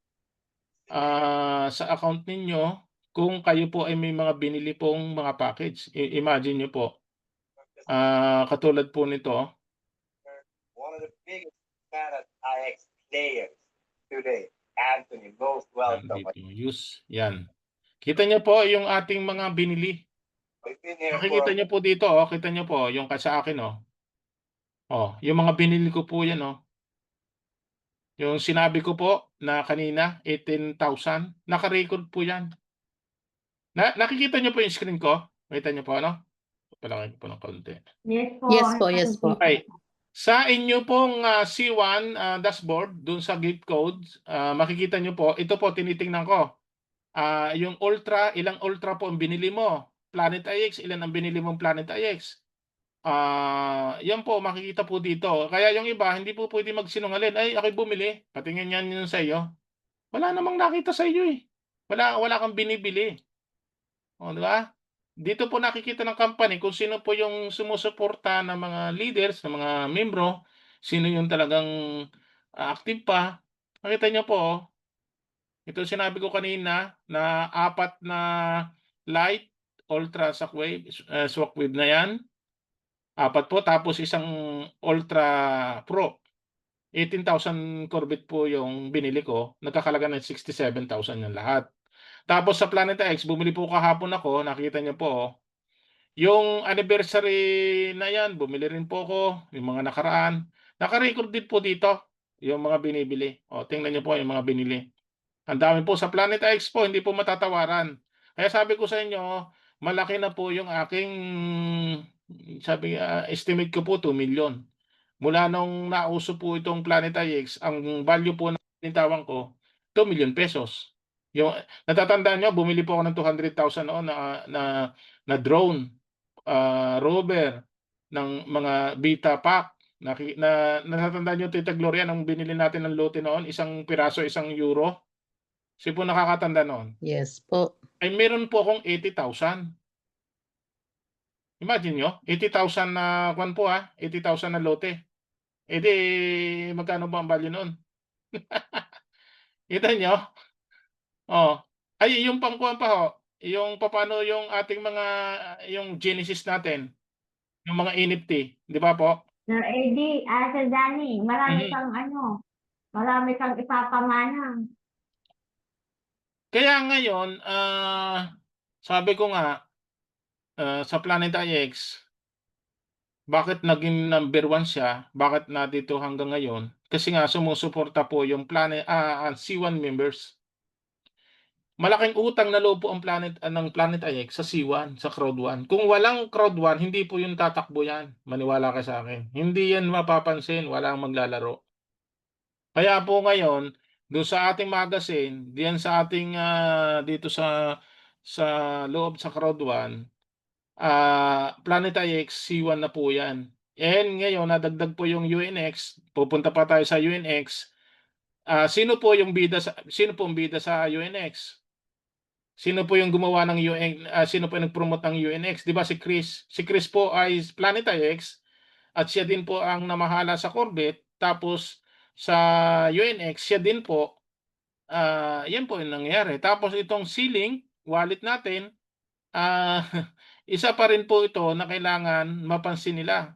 sa account ninyo kung kayo po ay may mga binili pong mga package. Imagine nyo po, katulad po nito, one of the biggest Planet IX players today. Anthony, most welcome. use, yan. Kita nyo po yung ating mga binili. We've been here Makikita for nyo po dito, kita nyo po, yung sa akin, yung mga binili ko po yan, Yung sinabi ko po na kanina, 18,000, naka-record po yan. Nakikita nyo po yung screen ko? Nakita nyo po, Palaki po ng konti. Yes po. Yes po, yes po. Okay. Sa inyo pong C1 dashboard, dun sa gate codes, makikita nyo po, ito po tinitingnan ko. Yung Ultra, ilang Ultra po ang binili mo? Planet IX, ilan ang binili mong Planet IX? Yan po, makikita po dito. Kaya yung iba, hindi po pwede magsinungaling. Ay, ako'y bumili. Patingin yan yun sa iyo. Wala namang nakita sa iyo eh. Wala kang binibili. O, di ba? Dito po nakikita ng company kung sino po yung sumusuporta ng mga leaders, ng mga membro, sino yung talagang active pa. Makita niyo po, ito sinabi ko kanina na 4 na light, ultra shockwave na yan. 4 po, tapos isang ultra pro. 18,000 Corvette po yung binili ko. Nagkakalaga ng 67,000 yung lahat. Tapos sa Planet X, bumili po kahapon ako. Nakita niyo po. Yung anniversary na yan, bumili rin po ako. Yung mga nakaraan. Naka-record din po dito. Yung mga binibili. Tingnan niyo po yung mga binili. Ang dami po sa Planet X po. Hindi po matatawaran. Kaya sabi ko sa inyo, malaki na po yung aking estimate ko po 2 million. Mula nung nauso po itong Planet IX, ang value po ng binitawan ko, 2 million pesos. Yung, natatandaan nyo, bumili po ako ng 200,000 noon na drone, rover, ng mga Beta Pack. Natatandaan nyo, Tita Gloria, nung binili natin ng lote noon, isang piraso, €1. Kasi po nakakatanda noon. Yes po. Ay meron po akong 80,000. Imagine nyo, 80,000 na 80,000 na lote. Di magkano ba ang value noon? Kita nyo? Ay, yung pangkuhan pa ho, yung paano yung ating mga, yung Genesis natin, yung mga NFT, di ba po? Sir Eddie, Sir Danny, marami kang ipapamana. Kaya ngayon, sabi ko nga, sa Planet IX, bakit naging number 1 siya? Bakit na dito hanggang ngayon? Kasi nga sumusuporta po yung C1 members. Malaking utang na loob po ang ng Planet IX sa C1, sa Crowd 1. Kung walang Crowd 1, hindi po yun tatakbo yan. Maniwala ka sa akin. Hindi yan mapapansin, walang maglalaro. Kaya po ngayon, doon sa ating magazine, diyan sa ating dito sa loob sa Crowd 1, Planet IX C1 na po yan. And ngayon, nadagdag po yung UNX, pupunta pa tayo sa UNX. Sino po ang bida sa UNX? Sino po yung gumawa ng sino po yung nag-promote ng UNX? 'Di ba si Chris? Si Chris po ay Planet IX at siya din po ang namahala sa Corvette. Tapos sa UNX, siya din po, yan po yung nangyayari. Tapos itong Ceiling wallet natin, isa pa rin po ito na kailangan mapansin nila.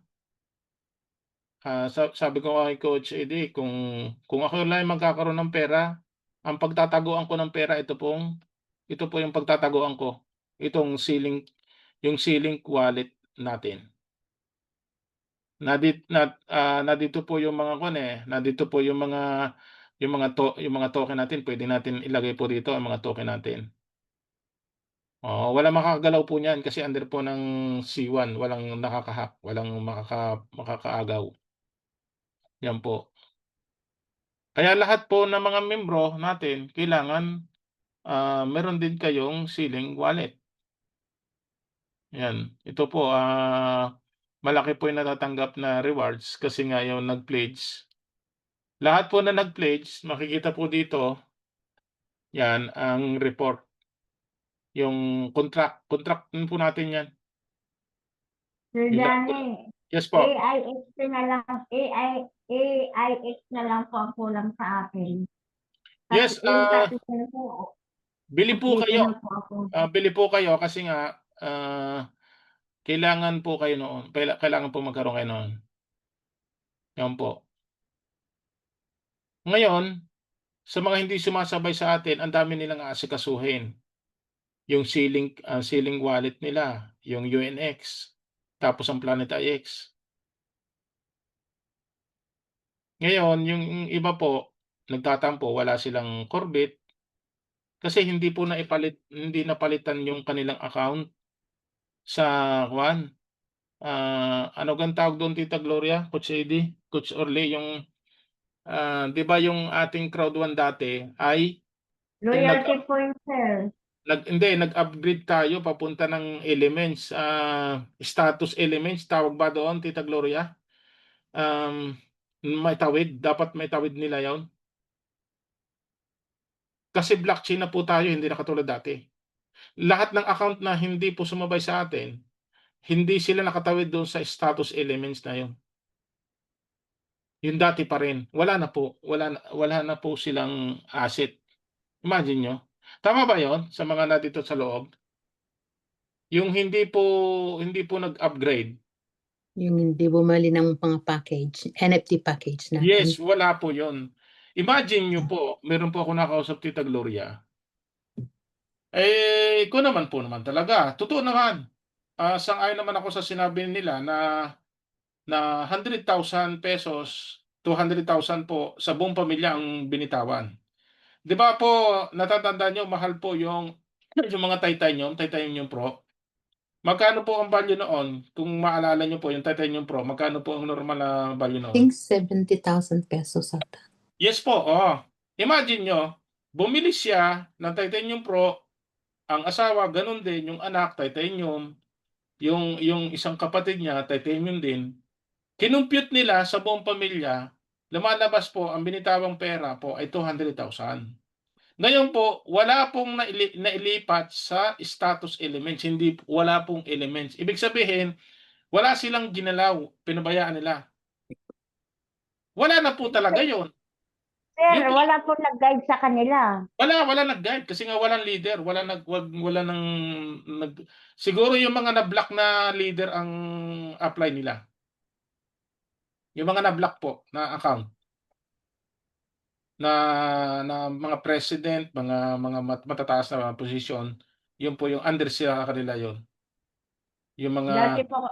Sabi ko kay Coach Eddie, kung ako lang magkakaroon ng pera, ang pagtataguan ko ng pera ito po yung pagtataguan ko. Itong yung Ceiling wallet natin. Nandito po yung mga nandito po yung mga token natin, pwede natin ilagay po dito ang mga token natin. Oo, walang makakagalaw po niyan kasi under po ng C1, walang nakaka-hack, walang makakaagaw. Yan po. Kaya lahat po ng mga membro natin kailangan meron din kayong Ceiling wallet. Yan, ito po malaki po yung natatanggap na rewards kasi nga yung nag-pledge. Lahat po na nag-pledge, makikita po dito, yan ang report. Yung contract po natin yan. Sir Yung Danny, Yes po. AIX na lang, AIX na lang po ang kulang sa akin. Yes, Yung capital po, bili po dito kayo. na po ako. Bili po kayo kasi nga kailangan po kayo noon. Kailangan po magkaroon kayo noon. Yan po. Ngayon, sa mga hindi sumasabay sa atin, ang dami nilang aasikasuhin. Yung Ceiling wallet nila, yung UNX, tapos ang Planet IX. Ngayon, yung iba po, nagtatampo, wala silang Corvette kasi hindi napalitan yung kanilang account sa ano gang tawag doon, Tita Gloria, Coach Eddie, Coach Orly, yung 'di ba yung ating Crowd 1 dati ay Loyalty point, sir. nag-upgrade tayo papunta ng Elements, status Elements, tawag ba doon, Tita Gloria? Dapat may tawid nila 'yon. Kasi blockchain na po tayo, hindi na katulad dati. Lahat ng account na hindi po sumabay sa atin, hindi sila nakatawid doon sa status Elements na 'yon. Yung dati pa rin, wala na po silang asset. Imagine nyo. Tama ba 'yon sa mga nandito sa loob? Yung hindi po nag-upgrade. Yung hindi bumali ng mga package, NFT package natin. Yes, wala po 'yon. Imagine nyo po, meron po ako nakausap, Tita Gloria. Ko naman talaga, totoo naman. Sang-ayon naman ako sa sinabi nila na 100,000 pesos, 200,000 po sa buong pamilya ang binitawan. 'Di ba po, natatandaan niyo mahal po yung mga Titanium Pro. Magkano po ang value noon? Kung maalala niyo po yung Titanium Pro, magkano po ang normal na value I noon? think 70,000 pesos ata. Yes po, oo. Imagine nyo, bumili siya ng Titanium Pro, ang asawa ganun din, yung anak Titanium, yung isang kapatid niya Titanium din. Kinumpute nila sa buong pamilya, lumalabas po ang binitawang pera po ay 200,000. Ngayon po, wala pong nailipat sa status Elements, wala pong Elements. Ibig sabihin, wala silang ginalaw, pinabayaan nila. Wala na po talaga 'yon. Sir, wala po nag-guide sa kanila. Wala nag-guide kasi nga walang leader, siguro yung mga na-block na leader ang apply nila. Yung mga na-block po na account. Na mga president, mga matataas na posisyon, yun po yung under sa kanila yun. Yung Dati mga po,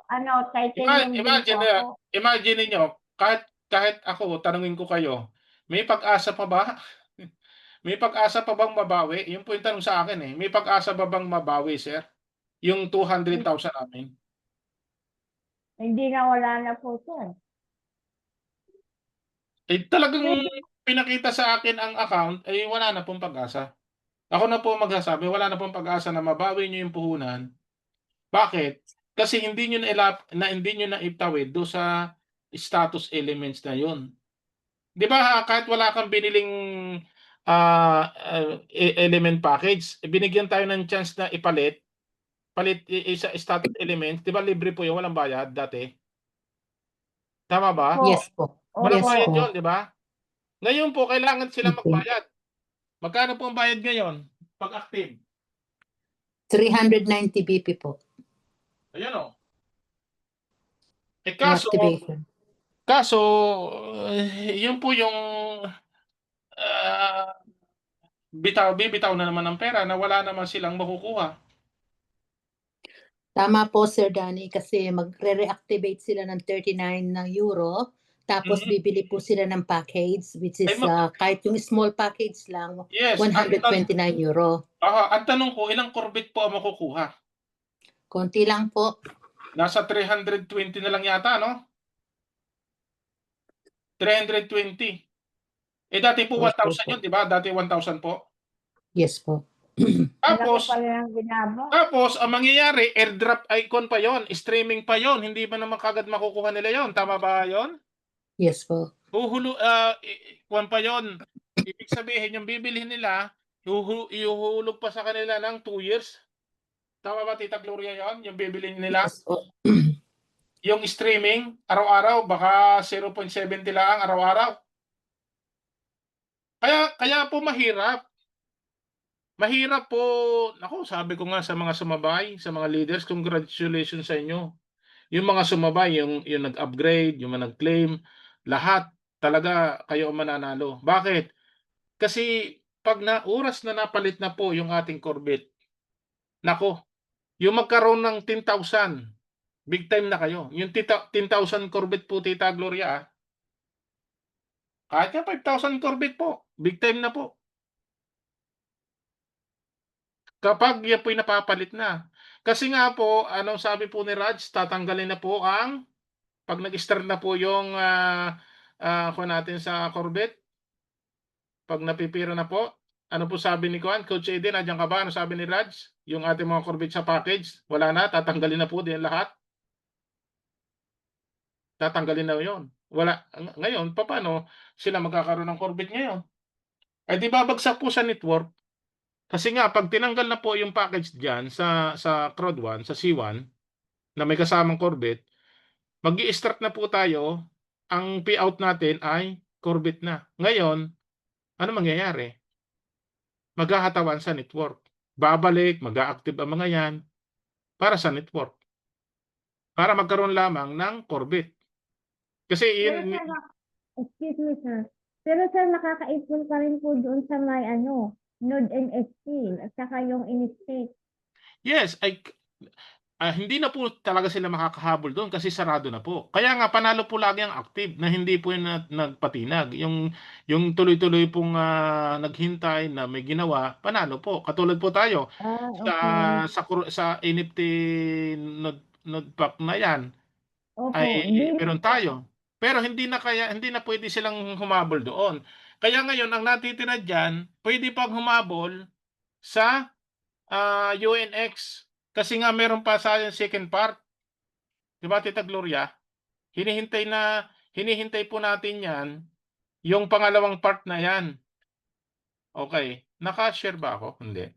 titanium din po ako. imagine niyo kahit ako tanungin ko kayo, may pag-asa pa ba? May pag-asa pa bang mabawi? Yun po yung tanong sa akin eh. May pag-asa ba bang mabawi, sir? Yung 200,000 namin? Hindi na, wala na po, sir. Talagang Pwede. pinakita sa akin ang account, wala na pong pag-asa. Ako na po magsasabi, wala na pong pag-asa na mabawi nyo yung puhunan. Bakit? Kasi hindi nyo na itawid do sa status elements na yun. Di ba kahit wala kang biniling element package, binigyan tayo ng chance na palit isa status element, di ba libre po yun, walang bayad dati? Tama ba? Po. Yes po. Walang Yes bayad po. yun, di ba? Ngayon po, kailangan silang Okay. magbayad. Magkano po ang bayad ngayon pag active? 390 BP po. Ayan o. Kaso, Reactivation. yun po yung ah, bibitaw na naman ng pera na wala naman silang makukuha. Tama po, Sir Danny, kasi magre-reactivate sila ng 39 na euro, tapos Mhm. bibili po sila ng package, which is Ay, kahit yung small package lang, Yes, 129 euro. ang tanong ko, ilang korbit po ang makukuha? Konti lang po. Nasa 320 na lang yata, no? 320. Dati po Opo 1,000 po. yun, di ba? Dati 1,000 po. Yes po. Ang laki Tapos, pala ng ginaba. ang mangyayari, airdrop icon pa yon, streaming pa yon, hindi ba naman kagad makukuha nila yon? Tama ba yon? Yes po. Kuwan pa yon. Ibig sabihin, yung bibilhin nila, ihuhulog pa sa kanila ng 2 years. Tama ba, Tita Gloria yon? Yung bibilhin nila? Yes po. Yung streaming, araw-araw, baka 0.70 lang araw-araw. Kaya po mahirap. Mahirap po. Ako, sabi ko nga sa mga sumabay, sa mga leaders, congratulations sa inyo. Yung mga sumabay, yung nag-upgrade, yung mga nag-claim, lahat talaga kayo ang mananalo. Bakit? Kasi pag oras na napalit na po yung ating Corvette, nako, yung magkaroon ng 10,000, big time na kayo. Yung 10,000 Corvette po, Tita Gloria, kahit nga 5,000 Corvette po, big time na po. Kapag yan po'y napapalit na. Kasi nga po, anong sabi po ni Raj, tatanggalin na po pag nag-start na po yung kuha natin sa Corvette, pag napipira na po, ano po sabi ni Coach Eden, nandiyan ka ba? Ano sabi ni Raj? Yung ating mga Corvette sa package, wala na, tatanggalin na po din lahat. Tatanggalin na yon. Wala. Ngayon, paano sila magkakaroon ng Corvette ngayon? Di babagsak po sa network. Kasi nga, pag tinanggal na po yung package dyan sa Crowd 1, sa C1, na may kasamang Corvette, mag-i-start na po tayo, ang payout natin ay Corvette na. Ngayon, ano mangyayari? Maghahatawan sa network. Babalik, mag-a-active ang mga yan para sa network. Para magkaroon lamang ng Corvette. Kasi Pero sir, excuse me, sir. Pero sir, nakaka-ipon pa rin po doon sa may Node NST at saka yung in-state. yes, hindi na po talaga sila makakahabol doon kasi sarado na po. Kaya nga panalo po lagi ang active na hindi po yung nagpatinag. Yung tuloy-tuloy pong naghintay na may ginawa, panalo po. Katulad po tayo Okay. sa NFT node pack na 'yan Opo. ay Hindi. meron tayo. Pero hindi na pwede silang humabol doon. Kaya ngayon ang natitira diyan, pwede pang humabol sa UNX. Kasi nga meron pa sa second part. 'Di ba, Tita Gloria? Hinihintay po natin 'yan, yung pangalawang part na 'yan. Okay. Naka-share ba ako? Hindi.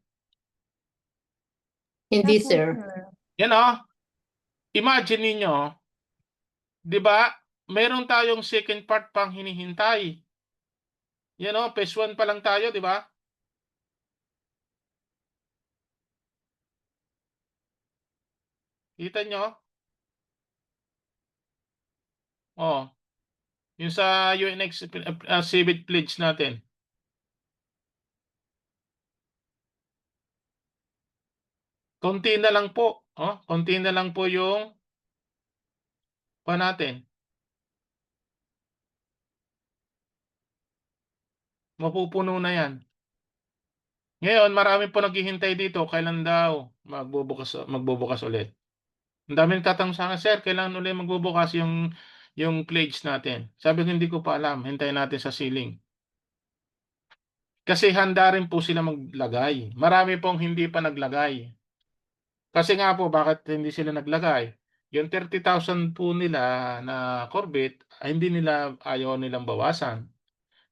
Hindi, Opo, sir. Yan imagine ninyo, 'di ba? Meron tayong second part pang hinihintay. Yan phase 1 pa lang tayo, 'di ba? Kita nyo? Oh, yung sa UNX Civic Pledge natin. Konti na lang po. Konti na lang po yung natin. Mapupuno na yan. Ngayon, marami po naghihintay dito, kailan daw magbubukas ulit. Ang daming tatanong sa akin, "Sir, kailan ulit magbubukas yung pledge natin?" Sabi ko, "Hindi ko pa alam, hintayin natin sa ceiling." Kasi handa rin po sila maglagay. Marami pong hindi pa naglagay. Kasi nga po, bakit hindi sila naglagay? Yung 30,000 po nila na Corvette, ay hindi nila ayaw nilang bawasan.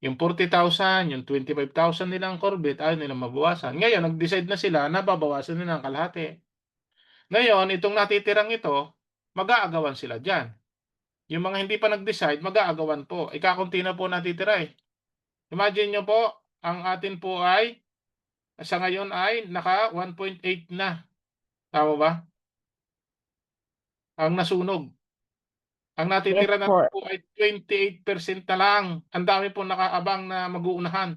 Yung 40,000, yung 25,000 nilang Corvette, ayaw nilang mabawasan. Ngayon, nag-decide na sila na babawasan nila ng kalahati. Ngayon, itong natitirang ito, mag-aagawan sila dyan. Yung mga hindi pa nag-decide, mag-aagawan po. Ikakunti na po natitira eh. Imagine nyo po, ang atin po ay, sa ngayon ay naka 1.8 na. Tama ba? Ang nasunog. Ang natitira Yes na po. po ay 28% na lang. Ang dami po nakaabang na mag-uunahan.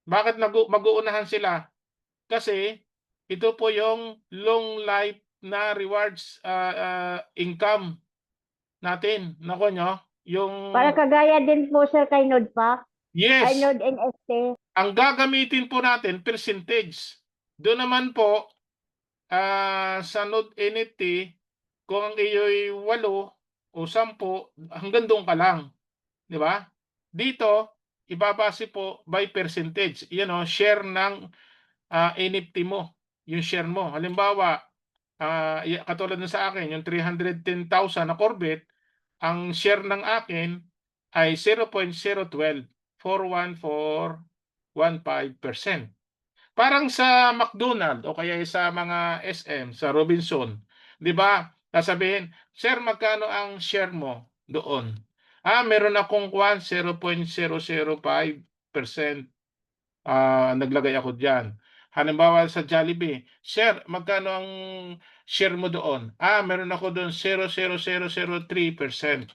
Bakit mag-uunahan sila? Kasi ito po yung long life na rewards income natin. Nako nyo, yung Para kagaya din po sir kay Nodpa. Ay, yes, Nod NST. ang gagamitin po natin percentage. Doon naman po sa Node NFT, kung ang iyo'y 8 o 10, hanggang doon ka lang. Di ba? Dito, ibabase po by percentage. Share ng NFT mo. Yung share mo. Halimbawa, katulad na sa akin, yung 310,000 na Corvette, ang share ng akin ay 0.012 41415%. Parang sa McDonald o kaya sa mga SM, sa Robinson, 'di ba? Sasabihin, "Sir, magkano ang share mo doon?" Meron akong 0.005%. Naglagay ako diyan. Halimbawa sa Jollibee, "Sir, magkano ang share mo doon?" Meron ako doon 0.00003%.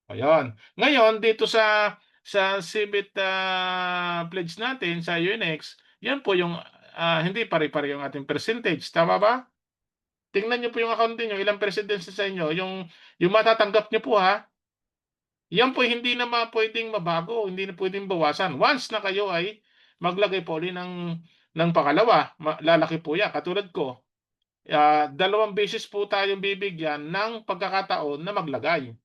Ayun. Ngayon dito sa CBIT pledge natin sa UNX, yan po yung hindi pare-pare yung ating percentage, tama ba? Tingnan niyo po yung account niyo, ilang percentage sa inyo, yung matatanggap niyo po ha. Yan po hindi na pwedeng mabago, hindi na pwedeng bawasan. Once na kayo ay maglagay po ulit ng pangalawa, lalaki po yan. Katulad ko, 2 beses po tayong bibigyan ng pagkakataon na maglagay.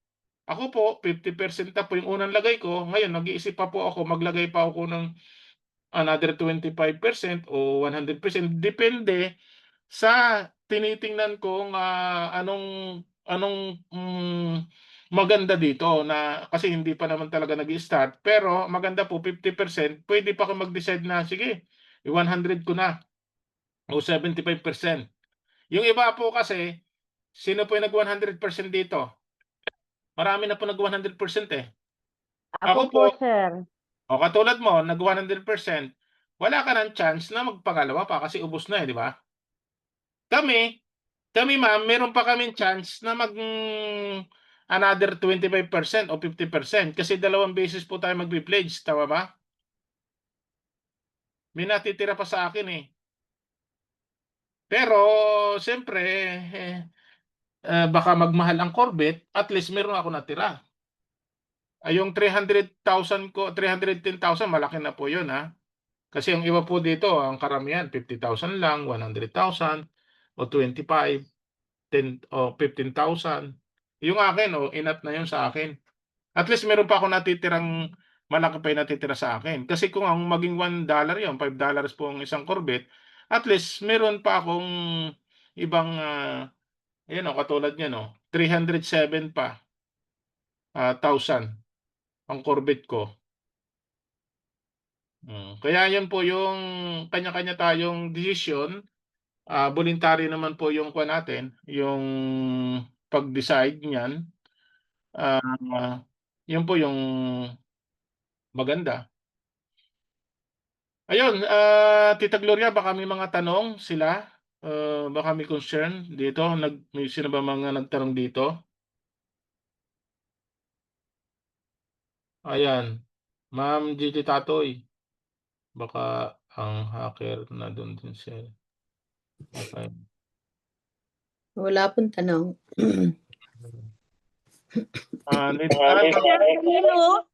Ako po, 50% na po yung unang lagay ko. Ngayon, nag-iisip pa po ako, maglagay pa ako ng another 25% o 100%. Depende sa tinitingnan kung anong maganda dito na kasi hindi pa naman talaga nag-i-start. Pero maganda po, 50%. Pwede pa ako mag-decide na, sige, 100 ko na o 75%. Yung iba po kasi, sino po yung nag-100% dito? Marami na po nag-100% eh. Ako Ako po po, sir. o katulad mo, nag-100%, wala ka ng chance na magpangalawa pa kasi ubos na eh, di ba? Kami ma'am, meron pa kaming chance na another 25% o 50% kasi 2 beses po tayo magpi-pledge, tama ba? May natitira pa sa akin eh. Pero siyempre, baka magmahal ang Corvette, at least meron ako natira. Yung 300,000 ko, 310,000, malaki na po yun ha. Kasi ang iba po dito, ang karamihan, 50,000 lang, 100,000, o 25, 10, o 15,000. Yung akin, enough na yun sa akin. At least meron pa ako natitirang, malaki pa yung natitira sa akin. Kasi kung ang maging $1 yun, $5 po ang isang Corvette, at least meron pa akong ibang, katulad niya, 307 pa, 1,000 ang Corvette ko. Kaya yan po yung kanya-kanya tayong desisyon. Voluntary naman po yung kuha natin, yung pag-decide niyan. Yun po yung maganda. Ayun, Tita Gloria, baka may mga tanong sila. Baka may concern dito. May sino ba mga nagtanong dito? Ayan. Ma'am Gigi Tatoy. Baka ang hacker na doon din siya. Okay. Wala pong tanong. Hello?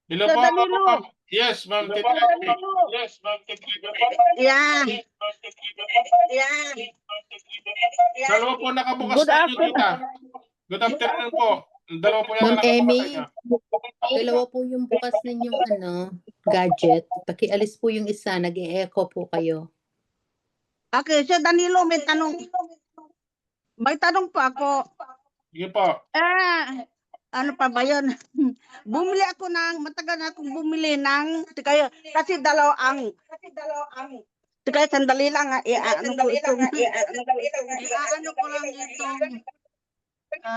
Hello Sir po, Danilo. ma'am. Yes, ma'am. Titi. Yes, ma'am. Yeah. Yeah. Dalawa po nakabukas Good sa inyo, afternoon. tita. Good afternoon po. Dalawa po yan Ma'am na nakabukas sa Emmy, inyo. dalawa po yung bukas ninyong gadget. Pakialis po yung isa, nag-e-echo po kayo. Okay, Sir Danilo, may tanong. May tanong pa ako. Sige po. Ano pa ba yun? Bumili ako matagal na akong bumili ng, kasi dalaw ang, sandali lang, ano ko itong, ano ko lang itong,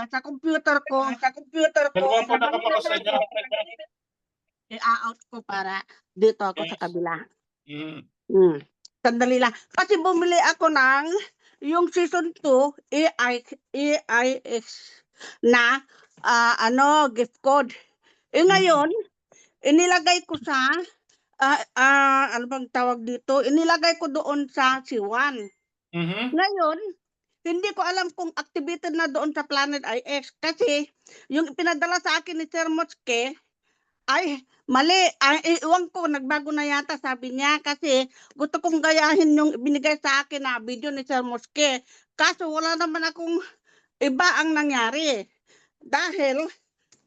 sa computer ko. Dalawa po nakabukas sa inyo. I-out ko para dito ako sa kabila. Mm. Sandali lang. Kasi bumili ako ng yung season 2 AIX na gift code. Ngayon, inilagay ko sa ano bang tawag dito? Inilagay ko doon sa C1. Mhm. Ngayon, hindi ko alam kung activated na doon sa Planet IX kasi yung pinadala sa akin ni Sir Moske ay mali. Iwan ko, nagbago na yata sabi niya kasi gusto kong gayahin yung binigay sa akin na video ni Sir Moske. Kaso wala naman akong iba ang nangyari. Dahil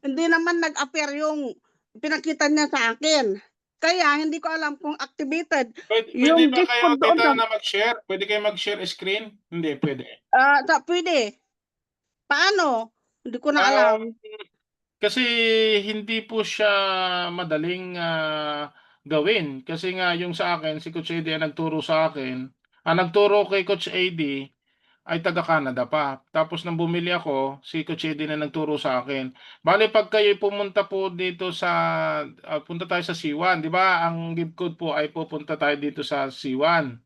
hindi naman nag-appear yung pinakita niya sa akin. Kaya hindi ko alam kung activated. Pwede Yung ba gift kayo, code doon tita, sa... na mag-share? Pwede kayo mag-share screen? Hindi, pwede. Pwede. Paano? Hindi ko na alam. Kasi hindi po siya madaling gawin. Kasi nga yung sa akin, si Coach AD ang nagturo sa akin. Ang nagturo kay Coach AD ay taga-Canada pa. Tapos nang bumili ako, si Coach AD na nagturo sa akin. Bale, pag kayo pumunta po dito sa, punta tayo sa C1, di ba? Ang gift code po ay pupunta tayo dito sa C1.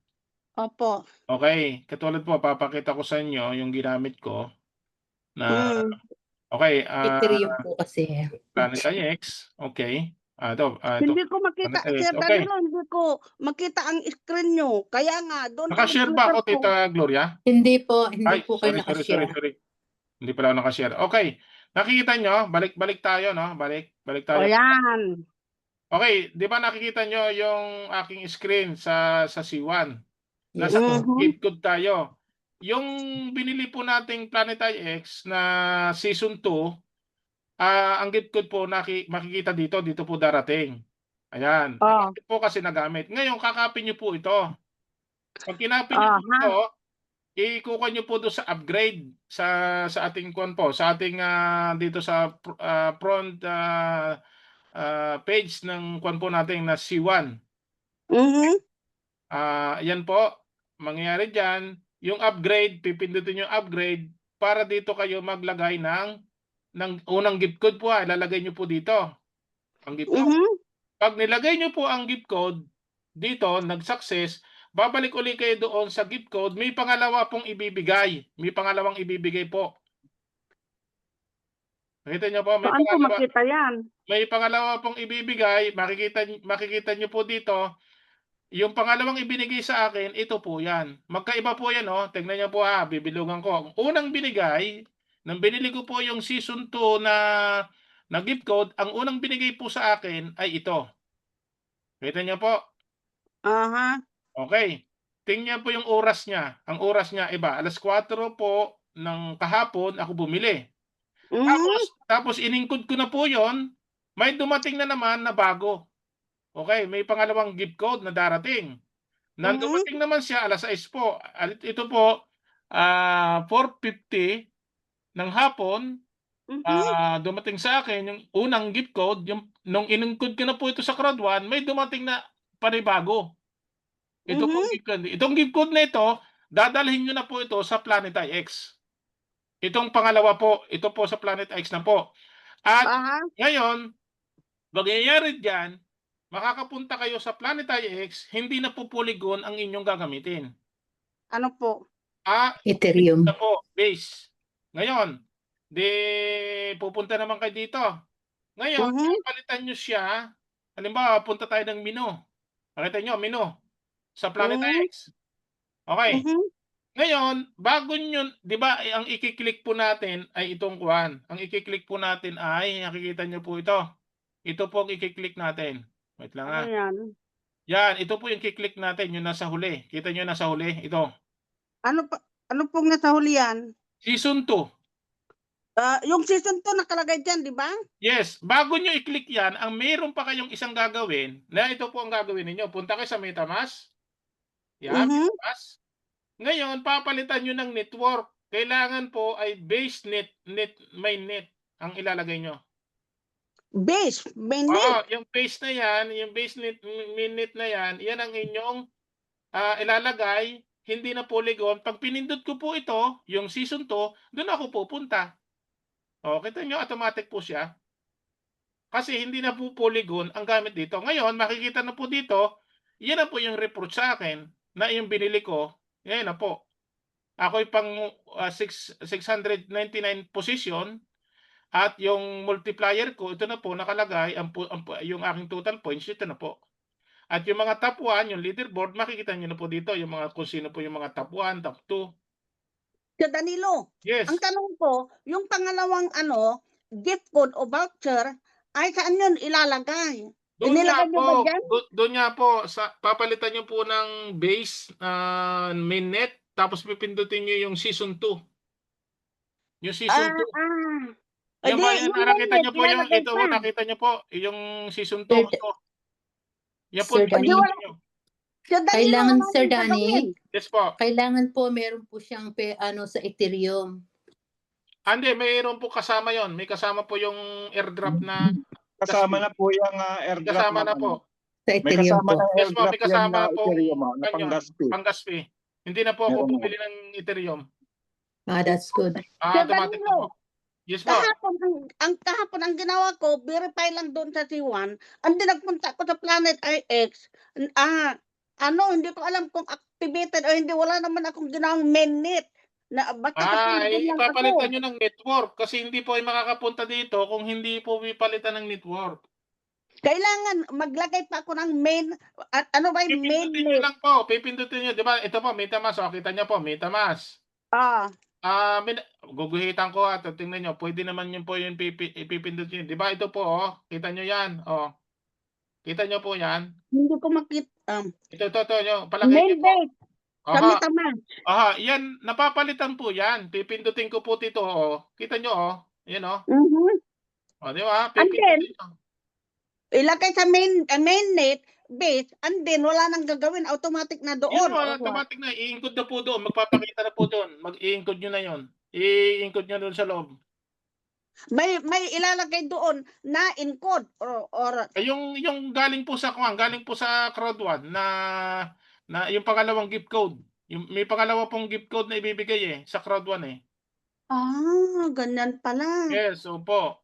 Opo. Okay, katulad po, papakita ko sa inyo yung ginamit ko na, okay, Ethereum po kasi. Planet IX, okay. Ito, Hindi ko makita, Planet IX, Sir okay. Danilo, hindi ko makita ang screen nyo. Kaya nga, doon sa Nakashare ba ako, computer ko. Tita Gloria? Hindi po kayo Sorry. nakashare. Hindi pala ako nakashare. Okay, nakikita nyo, balik tayo, no? Balik tayo. O yan. Okay, di ba nakikita nyo yung aking screen sa C1? Nasa Yes po. gift code tayo. Yung binili po nating Planet IX na Season 2, ang gift code po makikita dito po darating. Ayan. Ito po kasi nagamit. Ngayon, kakapin nyo po ito. Pag kinapin nyo po ito, ikukuha nyo po doon sa upgrade sa ating po, sa ating dito sa front page ng po natin na C1. Yan po, mangyayari dyan, yung upgrade, pipindutin yung upgrade para dito kayo maglagay ng unang gift code po, ilalagay nyo po dito ang gift code. Pag nilagay nyo po ang gift code dito, nag-success, babalik uli kayo doon sa gift code, may pangalawa pong ibibigay. May pangalawang ibibigay po. Nakita nyo po, Saan ko makita yan? May pangalawa pong ibibigay, makikita nyo po dito. Yung pangalawang ibinigay sa akin, ito po yan. Magkaiba po yan, oh. Tingnan nyo po bibilungan ko. Ang unang binigay, nang binili ko po yung season 2 na gift code, ang unang binigay po sa akin ay ito. Kita nyo po? Okay. Tingnan po yung oras niya. Ang oras niya, iba. 4:00 po ng kahapon, ako bumili. Tapos iningkod ko na po yon, may dumating na naman na bago. Okay, may pangalawang gift code na darating. Dumating naman siya 6:00 po. Ito po, 4:50 ng hapon, dumating sa akin yung unang gift code. Nung iningkod ko na po ito sa crowd 1, may dumating na panibago. Itong gift code na ito, dadalhin nyo na po ito sa Planet IX. Itong pangalawa po, ito po sa Planet IX na po. At ngayon, magyayari dyan, makakapunta kayo sa Planet IX, hindi na po Polygon ang inyong gagamitin. Ano po? Ethereum. Na po, base. Ngayon, pupunta naman kayo dito. Ngayon, palitan nyo siya. Halimbawa, punta tayo ng menu. Pakita nyo, menu. Sa Planet IX. Okay. Ngayon, bago nyo, di ba, ang i-click po natin ay itong kuwan. Ang i-click po natin ay, nakikita nyo po ito. Ito po ang i-click natin. Wait lang Ano ha. yan? Yan, ito po yung i-click natin, yung nasa huli. Kita nyo nasa huli, ito. Ano pong nasa huli yan? Season 2. Yung season 2 nakalagay dyan, di ba? Yes, bago nyo i-click yan, ang meron pa kayong isang gagawin, na ito po ang gagawin ninyo. Punta kayo sa MetaMask. Yan, Mhm. MetaMask. Ngayon, papalitan nyo ng network. Kailangan po ay base mainnet ang ilalagay nyo. Base, mainnet. Oo, yung base na yan, yung mainnet na yan, yan ang inyong ilalagay, hindi na Polygon. Pag pinindot ko po ito, yung season 2, doon ako pupunta. O, kita nyo, automatic po siya. Kasi hindi na po Polygon ang gamit dito. Ngayon, makikita na po dito, yan na po yung report sa akin na yung binili ko. Yan na po. Ako'y pang 699 position at yung multiplier ko, ito na po nakalagay, yung aking total points, ito na po. At yung mga top 1, yung leaderboard, makikita nyo na po dito yung mga kung sino po yung mga top 1, top 2. Sa Danilo, Yes. ang tanong ko, yung pangalawang gift code o voucher, ay saan yun ilalagay? Doon nga Inilagay niyo ba po, dyan? doon nga po, papalitan nyo po ng base mainnet, tapos pipindutin nyo yung season 2. Yung season 2. Yan Edi, ba, yan, yung nakita mainnet, nyo po yung, ilalagay ito pa. nakita nyo po, yung season 2. Sir, Ito. Yan po, Sir Danny. pipindutin nyo. Sa Danilo, Kailangan, ano Sir yung Danny, gagawin? Yes po. kailangan po meron po siyang sa Ethereum. Hindi, mayroon po kasama yon. May kasama po yung airdrop na Kasama na po yung airdrop. kasama na po. Sa May Ethereum kasama po. ng Yes po, airdrop may kasama yan na po Ethereum, na kanyo, pang-gas fee. pang-gas fee. Hindi na po ako Meron na. bumili ng Ethereum. That's good. Sa Automatic na po. Danilo, Yes po. kahapon ang ginawa ko, verify lang doon sa C1, andi nagpunta ko sa Planet IX, hindi ko alam kung activated o hindi, wala naman akong ginawang mainnet. Basta kapindin lang Ipapalitan ako. nyo ng network kasi hindi po ay makakapunta dito kung hindi po ipalitan ng network. Kailangan maglagay pa ako ng ano ba yung Pipindutin nyo mainnet? lang po. Pipindutin nyo. Di ba? Ito po, MetaMask. O, kita nyo po, MetaMask. Guguhitan ko at tingnan nyo. Pwede naman yun po yung ipipindutin nyo. Di ba? Ito po, kita nyo yan. Kita nyo po yan. Hindi ko makita. Ito nyo. Palagay nyo po. Mainnet. Sa Aha. MetaMask. Yan, napapalitan po yan. Pipindutin ko po dito, Kita nyo, Yan, Mhm. Di ba? And then, Pipindutin nyo. ilagay sa mainnet, base, and then wala nang gagawin, automatic na doon. Yun, or what? automatic na. I-encode na po doon. Magpapakita na po doon. Mag-i-encode nyo na yun. I-encode nyo doon sa loob. May ilalagay doon na encode or Yung galing po sa Crowd1 na yung pangalawang gift code. May pangalawa pong gift code na ibibigay sa Crowd1 . ganyan pala. Yes, opo.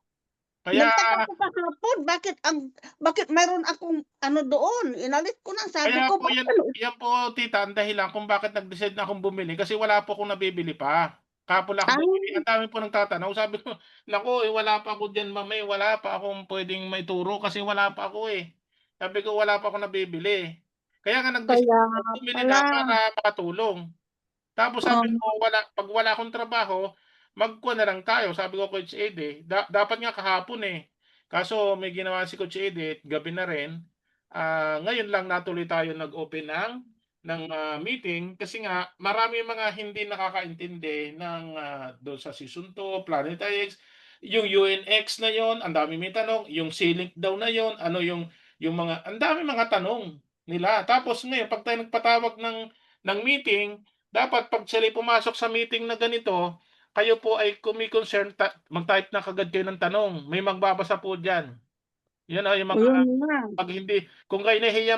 Kaya Nagtaka ko kahapon, bakit mayroon akong doon? Inalis ko na, sabi kaya ko, po yan po tita, ang dahilan kung bakit nag-decide na akong bumili kasi wala po akong nabibili pa. Kapon lang ako bumili. Ang dami po nagtatanong. Sabi ko, naku, wala pa ako diyan, mami, wala pa akong pwedeng maituro kasi wala pa ako . Sabi ko, wala pa ako nabibili. Kaya nga nag-decide ako bumili na para makatulong. Tapos sabi ko, pag wala akong trabaho, magkuha na lang tayo. Sabi ko, Coach Ede, dapat nga kahapon . Kaso may ginawa si Coach Ede, gabi na rin. Ngayon lang natuloy tayo nag-open ng meeting kasi nga marami mga hindi nakakaintindi ng doon sa season 2, Planet IX, yung UNX na yon, ang dami may tanong, yung C-Link daw na yon, ano yung mga, ang dami mga tanong nila. Tapos ngayon, pag tayo nagpatawag ng meeting, dapat pag sila pumasok sa meeting na ganito, kayo po ay kumi-concern, mag-type na kagad kayo ng tanong. May magbabasa po diyan. Yan yung mga pag hindi, kung kayo nahiya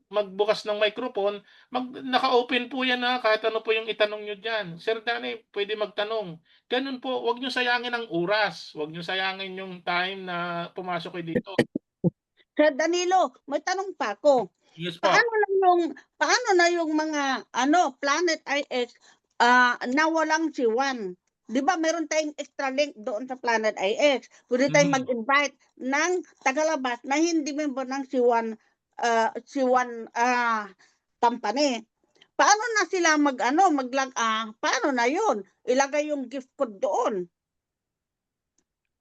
magbukas ng microphone, naka-open po yan kahit ano po yung itanong nyo diyan. Sir Danny, pwede magtanong. Ganun po, wag nyo sayangin ang oras. Wag nyo sayangin yung time na pumasok kayo dito. Sir Danilo, may tanong pa ako. Yes po. Paano na yung mga Planet IX na walang C1? Di ba meron tayong extra link doon sa Planet IX? Pwede tayong mag-invite ng tagalabas na hindi member ng C1 company. Paano na sila paano na yun? Ilagay yung gift code doon.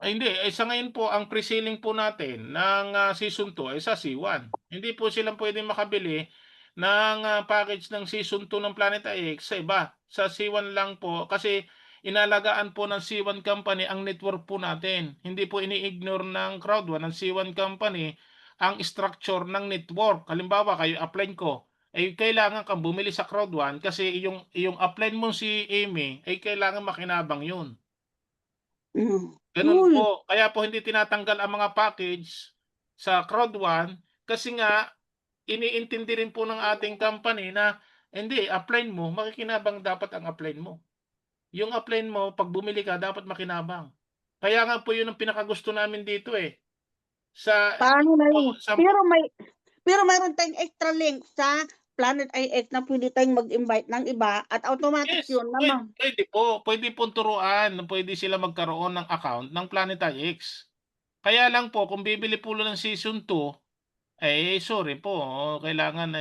Ay hindi, sa ngayon po ang pre-selling po natin ng, season 2 ay sa C1. Hindi po sila puwedeng makabili ng, package ng season 2 ng Planet IX sa iba. Sa C1 lang po kasi inalagaan po ng C1 company ang network po natin. Hindi po ini-ignore ng Crowd1 ng C1 company ang structure ng network. Halimbawa kayo upline ko, ay kailangan kang bumili sa Crowd1 kasi iyong upline mo si Amy ay kailangan makinabang 'yun. Gano'n Uy, po. Kaya po hindi tinatanggal ang mga package sa Crowd1 kasi nga iniintindi rin po ng ating company na hindi, upline mo, makikinabang dapat ang upline mo. Yung upline mo 'pag bumili ka dapat makinabang. Kaya nga po 'yun ang pinakagusto namin dito, eh. Sa paano na po yun? Pero mayroon tayong extra link sa Planet IX na pwede tayong mag-invite ng iba at automatic yes, yun naman. puwede po. Puwede pong turuan na puwede sila magkaroon ng account ng Planet IX. Kaya lang po kung bibili po ng season 2, sorry po, kailangan,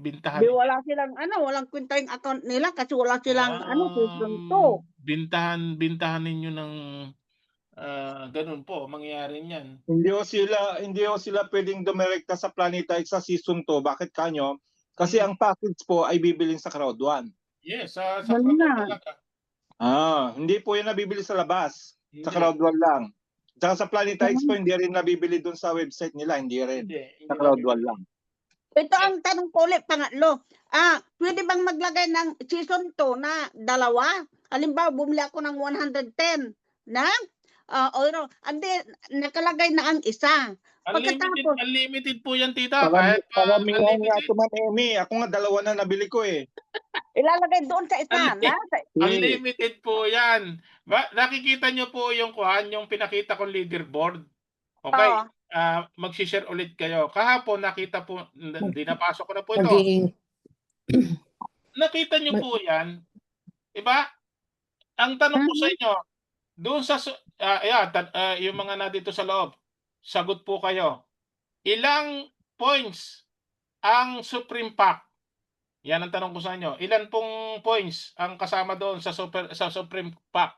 bintahan Walang kwenta yung account nila kasi wala silang season 2. bintahan ninyo ng, gano'n po, mangyayari niyan. Hindi ho sila pwedeng dumirekta sa Planeta X sa season 2. Bakit kanyo? Kasi ang package po ay bibilin sa Crowd1. Yes, sa Ganun Crowd1 na. talaga. Hindi po 'yan nabibili sa labas. Sa Hindi, Crowd1 lang. Tsaka sa Planeta X po hindi rin nabibili dun sa website nila, hindi rin. hindi Sa Crowd1 lang. Ito ang tanong ko ulit, pangatlo. Pwede bang maglagay ng season 2 na dalawa? Halimbawa, bumili ako ng 110 na euro. And then, nakalagay na ang isa. Pagkatapos, Unlimited po 'yan tita, kahit pa Paramihan nga unlimited. ito, Ma'am Amy. Ako nga 2 na nabili ko, eh. ilalagay doon sa isa. Unlimited po 'yan. Nakikita niyo po yung yung pinakita kong leaderboard? Okay, Oo. magse-share ulit kayo. Kahapon nakita po hindi napasok ko na po ito. Magiging Nakita niyo po 'yan, 'di ba? Ang tanong ko sa inyo, doon sa yung mga nandito sa loob, sagot po kayo. Ilang points ang Supreme Pack? Yan ang tanong ko sa inyo. Ilan pong points ang kasama doon sa Supreme Pack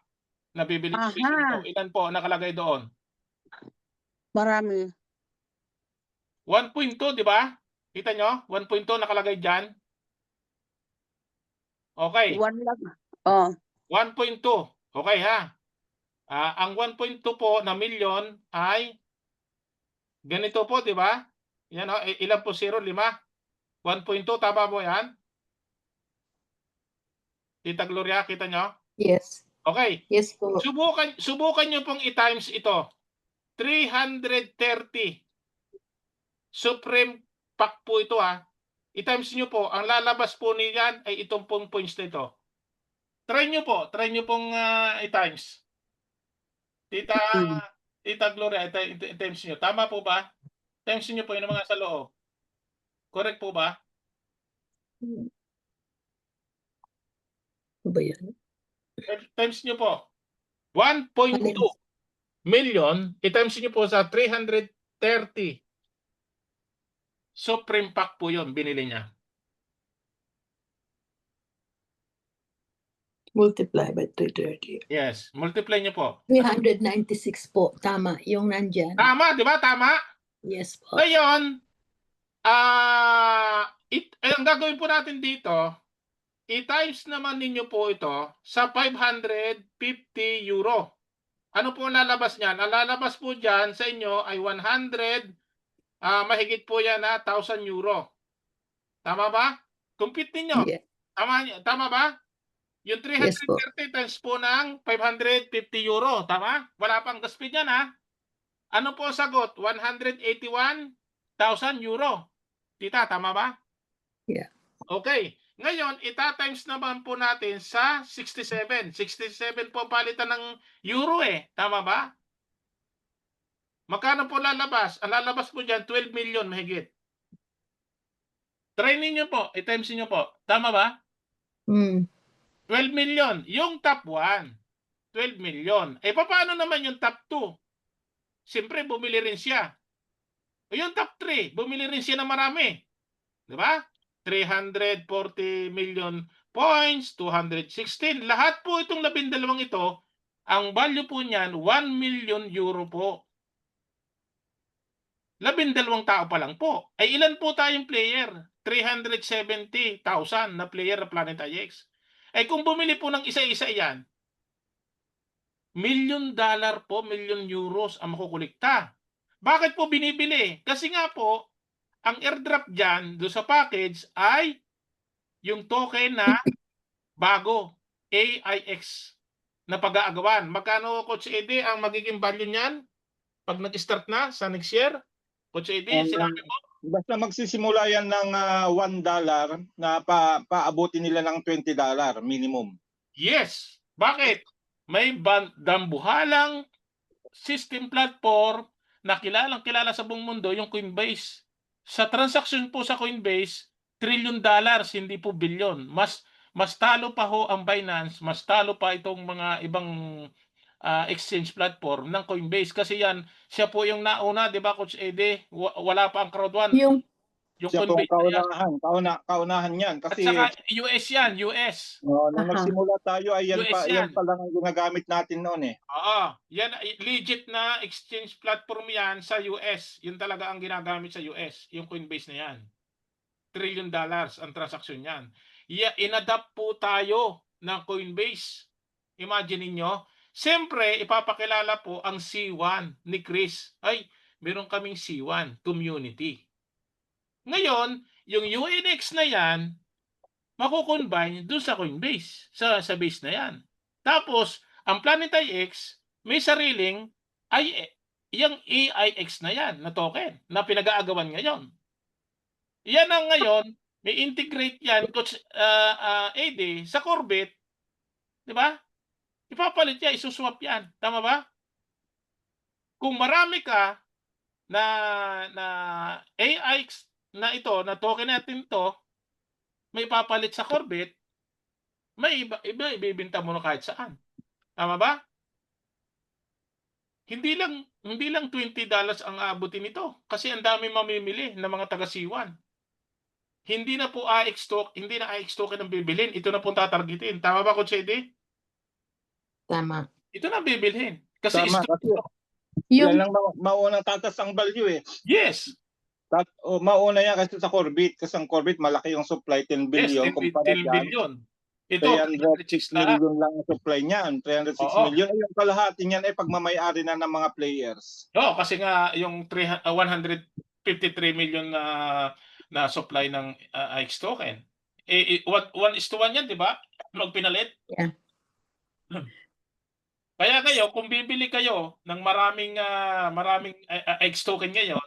na bibili ko season 2? Ilan po ang nakalagay doon? Marami. 1.2, di ba? Kita nyo? 1.2 nakalagay diyan. Okay, One lang. Oh. 1.2. Okay ha. Ang 1.2 po na milyon ay ganito po, di ba? Yan ilan po 0? 5? 1.2, tama po yan? Tita Gloria, kita nyo? yes. Okay. Yes po. Subukan nyo pong i-times ito. 330. Supreme Pack po ito I-times nyo po. Ang lalabas po niyan ay itong pong points na ito. Try nyo pong i-times. Tita Gloria, i-times nyo. Tama po ba? Times nyo po yung mga sa loob. Correct po ba? Ano ba yan? Times nyo po. 1.2 million, i-times nyo po sa 330. Supreme Pack po yun, binili niya. Multiply by 330. Yes, multiply nyo po. 396 po. Tama. Yung nandyan. Tama, di ba? Tama? Yes po. Ngayon, ang gagawin po natin dito, i-times naman ninyo po ito sa 550 euro. Ano po ang lalabas niyan? Ang lalabas po dyan sa inyo ay 100, mahigit po yan 1,000 euro. Tama ba? Compute ninyo. Yeah. Tama ba? Yung 330 Yes po. times po ng 550 euro. Tama? Wala pang gas fee dyan Ano po ang sagot? 181,000 euro. Tita, tama ba? Yeah. Okay. Ngayon, ita-times naman po natin sa 67. 67 po palitan ng euro Tama ba? Magkano po lalabas? Ang lalabas po dyan, 12 million mahigit. Try ninyo po. I-times niyo po. Tama ba? 12 million. Yung top 1, 12 million. Paano naman yung top 2? Siyempre, bumili rin siya. Yung top 3, bumili rin siya ng marami. Di ba? 340 million points, 216. Lahat po itong 12 ito, Ang value po niyan, 1 million euro po. 12 tao pa lang po. Ay ilan po tayong player? 370,000 na player ng Planet IX. Ay kung bumili po ng isa-isa yan, $1 million po, €1,000,000 ang makukulikta. Bakit po binibili? Kasi nga po, ang airdrop dyan, doon sa package, ay yung token na bago, AIX, na pag-aagawan. Magkano, Coach Eddie, ang magiging value niyan pag nag-start na sa next year? Coach Eddie, sinabi mo? Basta magsisimula yan ng $1 na paabutin nila ng $20 minimum. Yes. Bakit? May dambuhalang system platform na kilala sa buong mundo, yung Coinbase. Sa transaction po sa Coinbase, $1 trillion, hindi po bilyon. Mas talo pa ho ang Binance, mas talo pa itong mga ibang exchange platform ng Coinbase. Kasi yan, siya po yung nauna, di ba, Coach Eddie? Wala pa ang crowd one. Yung Siya po Coinbase na yan. kaunahan yan. At Kasi saka US yan, US. nung Aha. nagsimula tayo, ay yan US yan yan. pa lang ang ginagamit natin noon eh. Oo, yan legit na exchange platform yan sa US. Yun talaga ang ginagamit sa US, yung Coinbase na yan. $1 trillion ang transaksyon niyan. Inadapt po tayo ng Coinbase. Imagine niyo, siyempre ipapakilala po ang C1 ni Chris. Ay, meron kaming C1 community. Ngayon, yung UNX na yan, makukombine doon sa Coinbase, sa base na yan. Tapos, ang Planet IX, may sariling yung AIX na yan, na token, na pinag-aagawan ngayon. Yan ang ngayon, may integrate yan, Coach Eddie, sa Corbit, di ba? Ipapalit yan, isuswap yan. Tama ba? Kung marami ka na AIX na ito, na token natin to, may ipapalit sa Corbit, may iba ibibenta mo na kahit saan. Tama ba? Hindi lang $20 ang aabutin nito kasi ang dami mamimili ng mga taga C1. Hindi na po AX token ang bibilhin. Ito na po tatargetin. Tama ba, Coach Eddie? tama. Ito na bibilhin. Kasi Tama, kasi Yung yan lang maunang tatas ang value eh. yes. Mauna yan kasi sa Corbit. Kasi ang Corbit, malaki yung supply, 10 billion. Yes, kumpara 10 dyan, billion. Ito, 306 million lang ang supply niyan. 306 Oo. million. Ay, yung kalahati niyan ay pagmamayari na ng mga players. No, kasi nga yung 153 million na supply ng AX token. 1:1 yan, di ba? Magpinalit. Yeah. Kaya kayo, kung bibili kayo ng maraming AX token ngayon,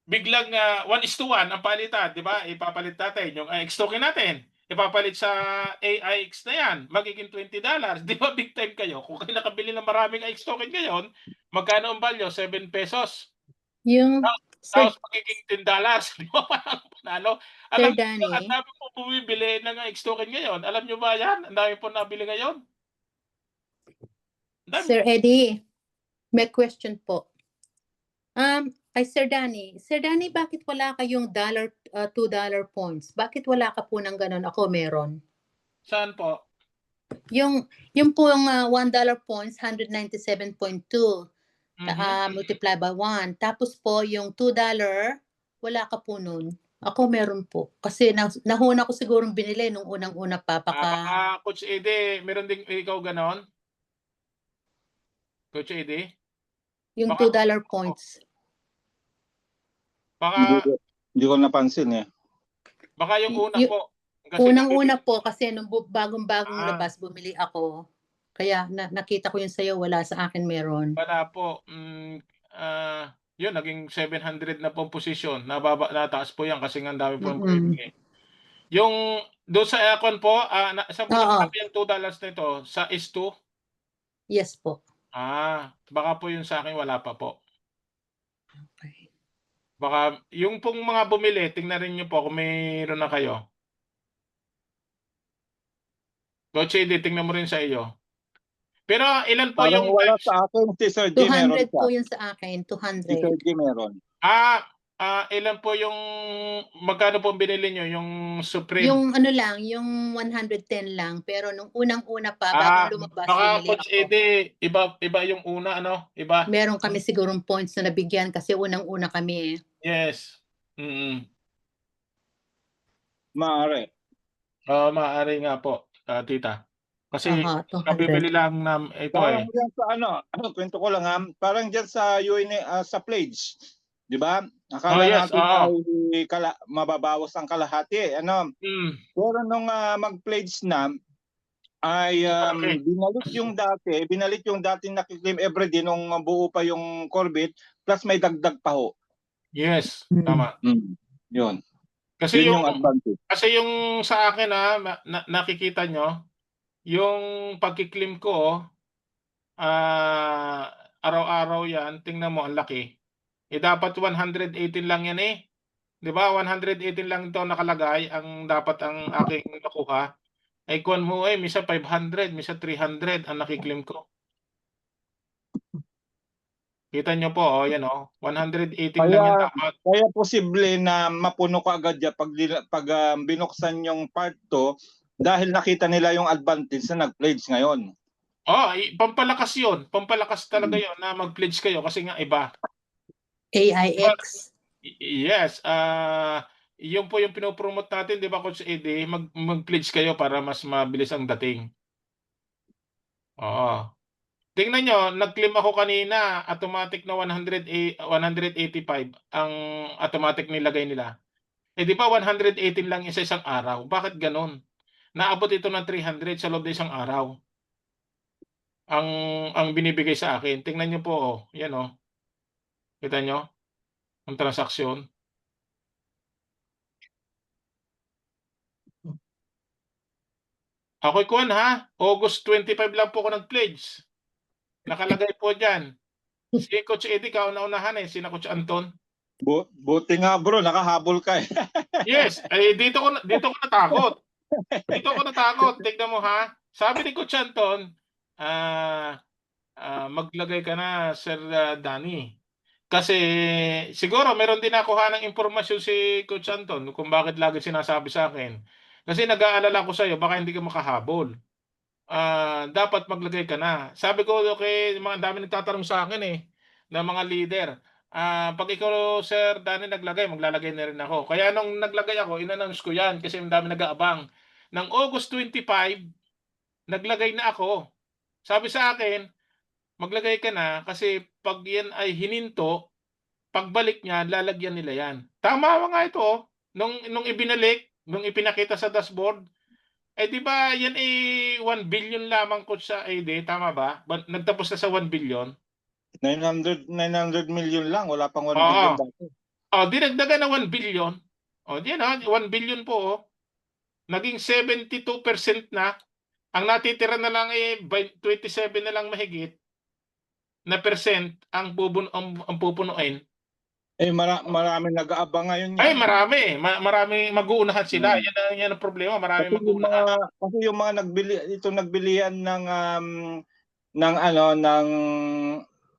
biglang 1:1 ang palitan, di ba? Ipapalit natin yung AX token natin. Ipapalit sa AIX na yan, magiging $20. Di ba big time kayo? Kung kayo nakabili ng maraming AX token ngayon, magkano ang value? 7 pesos. yung Sir, Tapos magiging $10. Di ba parang panalo? Sir Alam niyo, Danny, ang dami po bumibili ng AX token ngayon. Alam niyo ba yan? Ang dami po nabili ngayon. Ang dami. Sir Eddie, may question po. Sir Danny, bakit wala kayong $2 points? Bakit wala ka po ng ganun? Ako meron. Saan po? Yung po yung $1 points, 197.2 multiply by 1. Tapos po yung $2, wala ka po nun. Ako meron po. Kasi nahuna ko sigurong binili nung unang-una pa. Baka Coach Eddie, meron din ikaw ganon? Coach Eddie? Yung baka- $2 points. Baka Hindi ko napansin eh. Baka yung una Yung- po. Kasi Unang-una po kasi nung bagong-bagong Ah. labas bumili ako. Kaya nakita ko yun sa'yo, wala sa akin meron. wala po. Yun, naging 700 na po position. Nataas po yan kasi nga ang dami po ng bumibili. Yung doon sa aircon po, sa Oo. yung $2 na ito, sa S2, Yes po. baka po yung sa akin wala pa po. Okay. Baka yung pong mga bumili, tingnan rin nyo po kung mayroon na kayo. Coach Eddie, tingnan mo rin sa iyo. Pero ilan po Parang yung wala times? sa akin, si Sir G meron 200 siya. po yun sa akin, Si Sir 200. G meron. Ilan po yung magkano po ang binili niyo yung Supreme? Yung ano lang, yung 110 lang, pero nung unang-una pa Ah, bagong lumabas baka bumili Coach ako. Eddie, iba yung una ano, iba? Meron kami sigurong points na nabigyan kasi unang-una kami, eh. Yes. Mm. Maaari. Maaari nga po, tita. Kasi Aha, 200. kabibili lang ito, Parang eh. diyan sa kwento ko lang ha, parang diyan sa sa pledge, 'di ba? Akala Yes, natin oo. ay mababawas ang kalahati, ano. Hmm, Pero nung mag-pledge na ay okay. binalik yung dating naki-claim everyday nung buo pa yung Corbett plus may dagdag pa ho. Yes, Mm. tama. Yun. Kasi Yun yung yung advantage. sa akin, nakikita nyo, yung pagki-claim ko, araw-araw yan, tingnan mo ang laki. Dapat 118 lang yan, eh. 'Di ba 118 lang ito nakalagay ang dapat ang aking nakuha. Ay kuwan mo, minsan 500, minsan 300 ang naki-claim ko. Kita nyo po, yan 118 lang yan dapat. Kaya posible na mapuno ka agad yan pag binuksan yung part 2 dahil nakita nila yung advantage na nag-pledge ngayon. Pampalakas yun. Pampalakas talaga yun na mag-pledge kayo kasi nga iba. AIX. Yes, yun po yung pinopromote natin, 'di ba Coach Eddie? Mag-pledge kayo para mas mabilis ang dating. Oo. Tingnan nyo, nag-claim ako kanina, automatic na 185 ang automatic nilagay nila. Di ba 118 lang sa isang araw? Bakit ganun? Naabot ito ng 300 sa loob ng isang araw. Ang binibigay sa akin. Tingnan nyo po, yan Kita nyo? Ang transaksyon. Ako'y kuwan August 25 lang po ako nag-pledge. Nakalagay po diyan. Si Coach Eddie kauna-unahan sina Coach Anton. Buti nga bro, nakahabol ka eh. Yes, dito ko natakot. Dito ako natakot. Tignan mo Sabi ni Coach Anton, maglagay ka na Sir Danny. Kasi siguro meron din nakuha ng impormasyon si Coach Anton kung bakit lagi sinasabi sa akin. Kasi nag-aalala ko sa'yo, baka hindi ka makahabol. Dapat maglagay ka na. Sabi ko kay mga dami nagtatanong sa akin na mga leader. Pag ikaw Sir Danny naglagay, maglalagay na rin ako. Kaya nung naglagay ako, in-announce ko 'yan kasi ang dami nag-aabang. Ng August 25, naglagay na ako. Sabi sa akin, maglagay ka na kasi pag 'yan ay hininto, pagbalik niya lalagyan nila 'yan. Tama nga ito. Nung ibinalik, nung ipinakita sa dashboard, di ba yan 1 billion lamang Coach sa AD, tama ba? Nagtapos na sa 1 billion? 900 million lang, wala pang 1 Oo. billion dati. Dinagdagan na 1 billion. Diyan 1 billion po Naging 72% na. Ang natitira na lang 27 na lang mahigit na percent ang pupunuin. Marami nag-aabang ngayon Ay yan. marami mag-uunahan sila. Yan ang problema, marami mag-uunahan. Kasi yung mga nagbilihan ng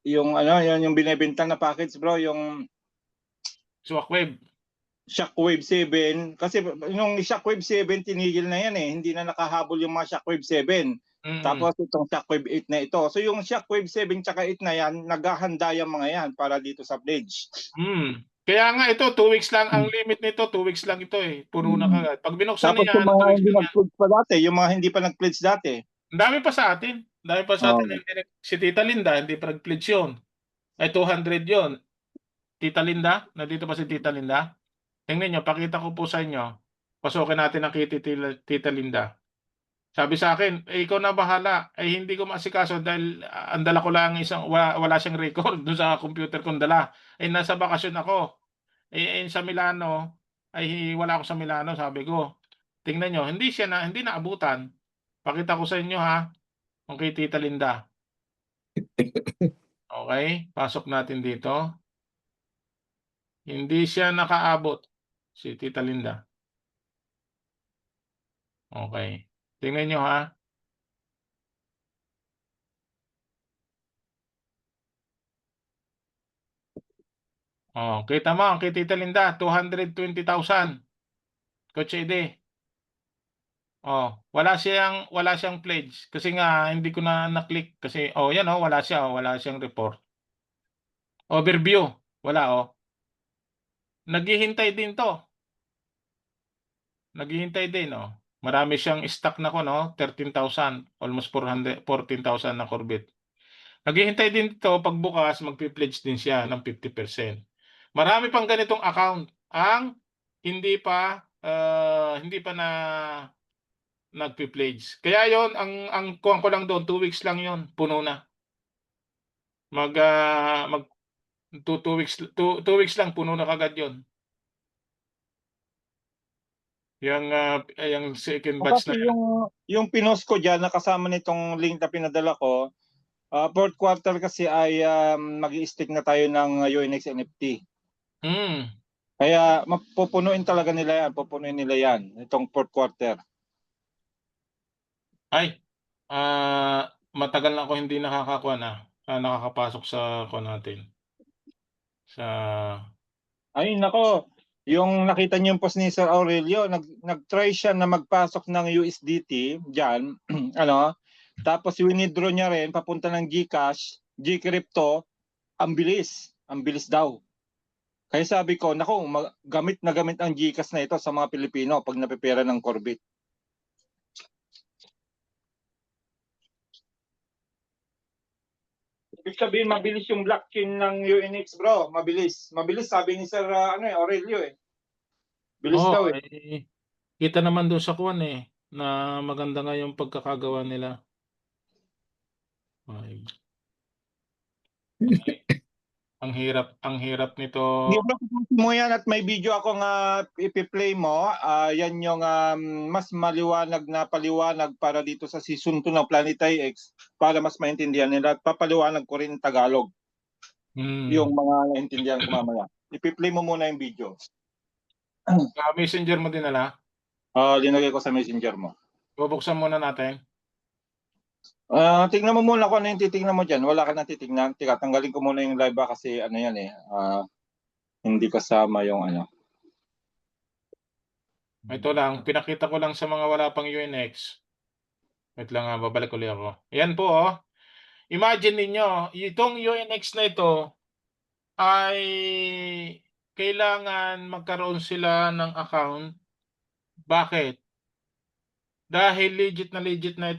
yung binebenta na package bro, yung Shockwave. Shockwave 7 kasi yung Shockwave 7 tinigil na yan hindi na nakahabol yung mga Shockwave 7. Tapos itong Shockwave 8 na ito. So yung Shockwave 7 tsaka 8 na yan, naghahanda yung mga yan para dito sa pledge. Kaya nga ito, 2 weeks lang ang limit nito, 2 weeks lang ito Puno na kagad. Pag binuksan Tapos niya, yung mga 2 weeks hindi lang yan. nag-pledge pa dati, yung mga hindi pa nag-pledge dati. Ang dami pa sa atin. Si Tita Linda, hindi pa nag-pledge yun. Ay 200 yun. Tita Linda, nandito pa si Tita Linda. Tingnan nyo, pakita ko po sa inyo. Pasukin natin ang kay Tita Linda. Sabi sa akin, ikaw na bahala. Hindi ko maasikaso dahil ang dala ko lang wala siyang record doon sa computer kong dala. Nasa bakasyon ako. Sa Milano, wala ako sa Milano, sabi ko. Tingnan nyo, hindi naabutan. Pakita ko sa inyo ang kay Tita Linda. Okay, pasok natin dito. Hindi siya nakaabot, si Tita Linda. Okay. Tingnan nyo Oh, kita mo kay Tita Linda, 220,000. Kotse ID. Oh, wala siyang pledge kasi nga hindi ko na-click kasi yan wala siya, wala siyang report. Overview, wala Naghihintay din 'to. Naghihintay din Marami siyang stock na 13,000, almost 14,000 na Corvette. Naghihintay din 'to pagbukas magpe-pledge din siya ng 50%. Marami pang ganitong account ang hindi pa na nagpe-pledge. Kaya yon ang kuwan ko lang doon 2 weeks lang yon puno na. Mag 2 weeks lang puno na kaagad yon. Yang second batch Kasi na yan. yung pinost ko diyan na kasama nitong link na pinadala ko, fourth quarter kasi ay magi-stick na tayo ng UNX NFT. Kaya pupunuin talaga nila yan, pupunuin nila yan itong fourth quarter. Ay, matagal na ako hindi nakakapasok sa natin. Ay nako, yung nakita niyo yung post ni Sir Aurelio, nag-try siya na magpasok ng USDT diyan, tapos winidraw niya rin papunta ng GCash, GCrypto, ang bilis daw. Kaya sabi ko, nako, gamit na gamit ang GCash na ito sa mga Pilipino pag napipera ng Corvette. Ibig sabihin, mabilis yung blockchain ng UNX, bro. Mabilis. Mabilis, sabi ni Sir Aurelio Bilis daw Kita naman doon sa kuwan na maganda nga yung pagkakagawa nila. Ang hirap nito. Mo yan at may video ako nga ipi-play mo. Yan yung mas maliwanag na paliwanag para dito sa season 2 ng Planet IX para mas maintindihan nila. Papaliwanag ko rin Tagalog. Yung mga naintindihan ko mamaya. Ipi-play mo muna yung video. Messenger mo dinala? Linagay ko sa messenger mo. Bubuksan muna natin. Tingnan mo muna kung ano yung titingnan mo dyan. Wala ka nang titingnan. Tika, tanggalin ko muna yung live kasi yan hindi kasama yung Ito lang, pinakita ko lang sa mga wala pang UNX. Wait lang babalik ulit ako. Ayan po Imagine ninyo, itong UNX na ito ay kailangan magkaroon sila ng account. Bakit? Dahil legit na ito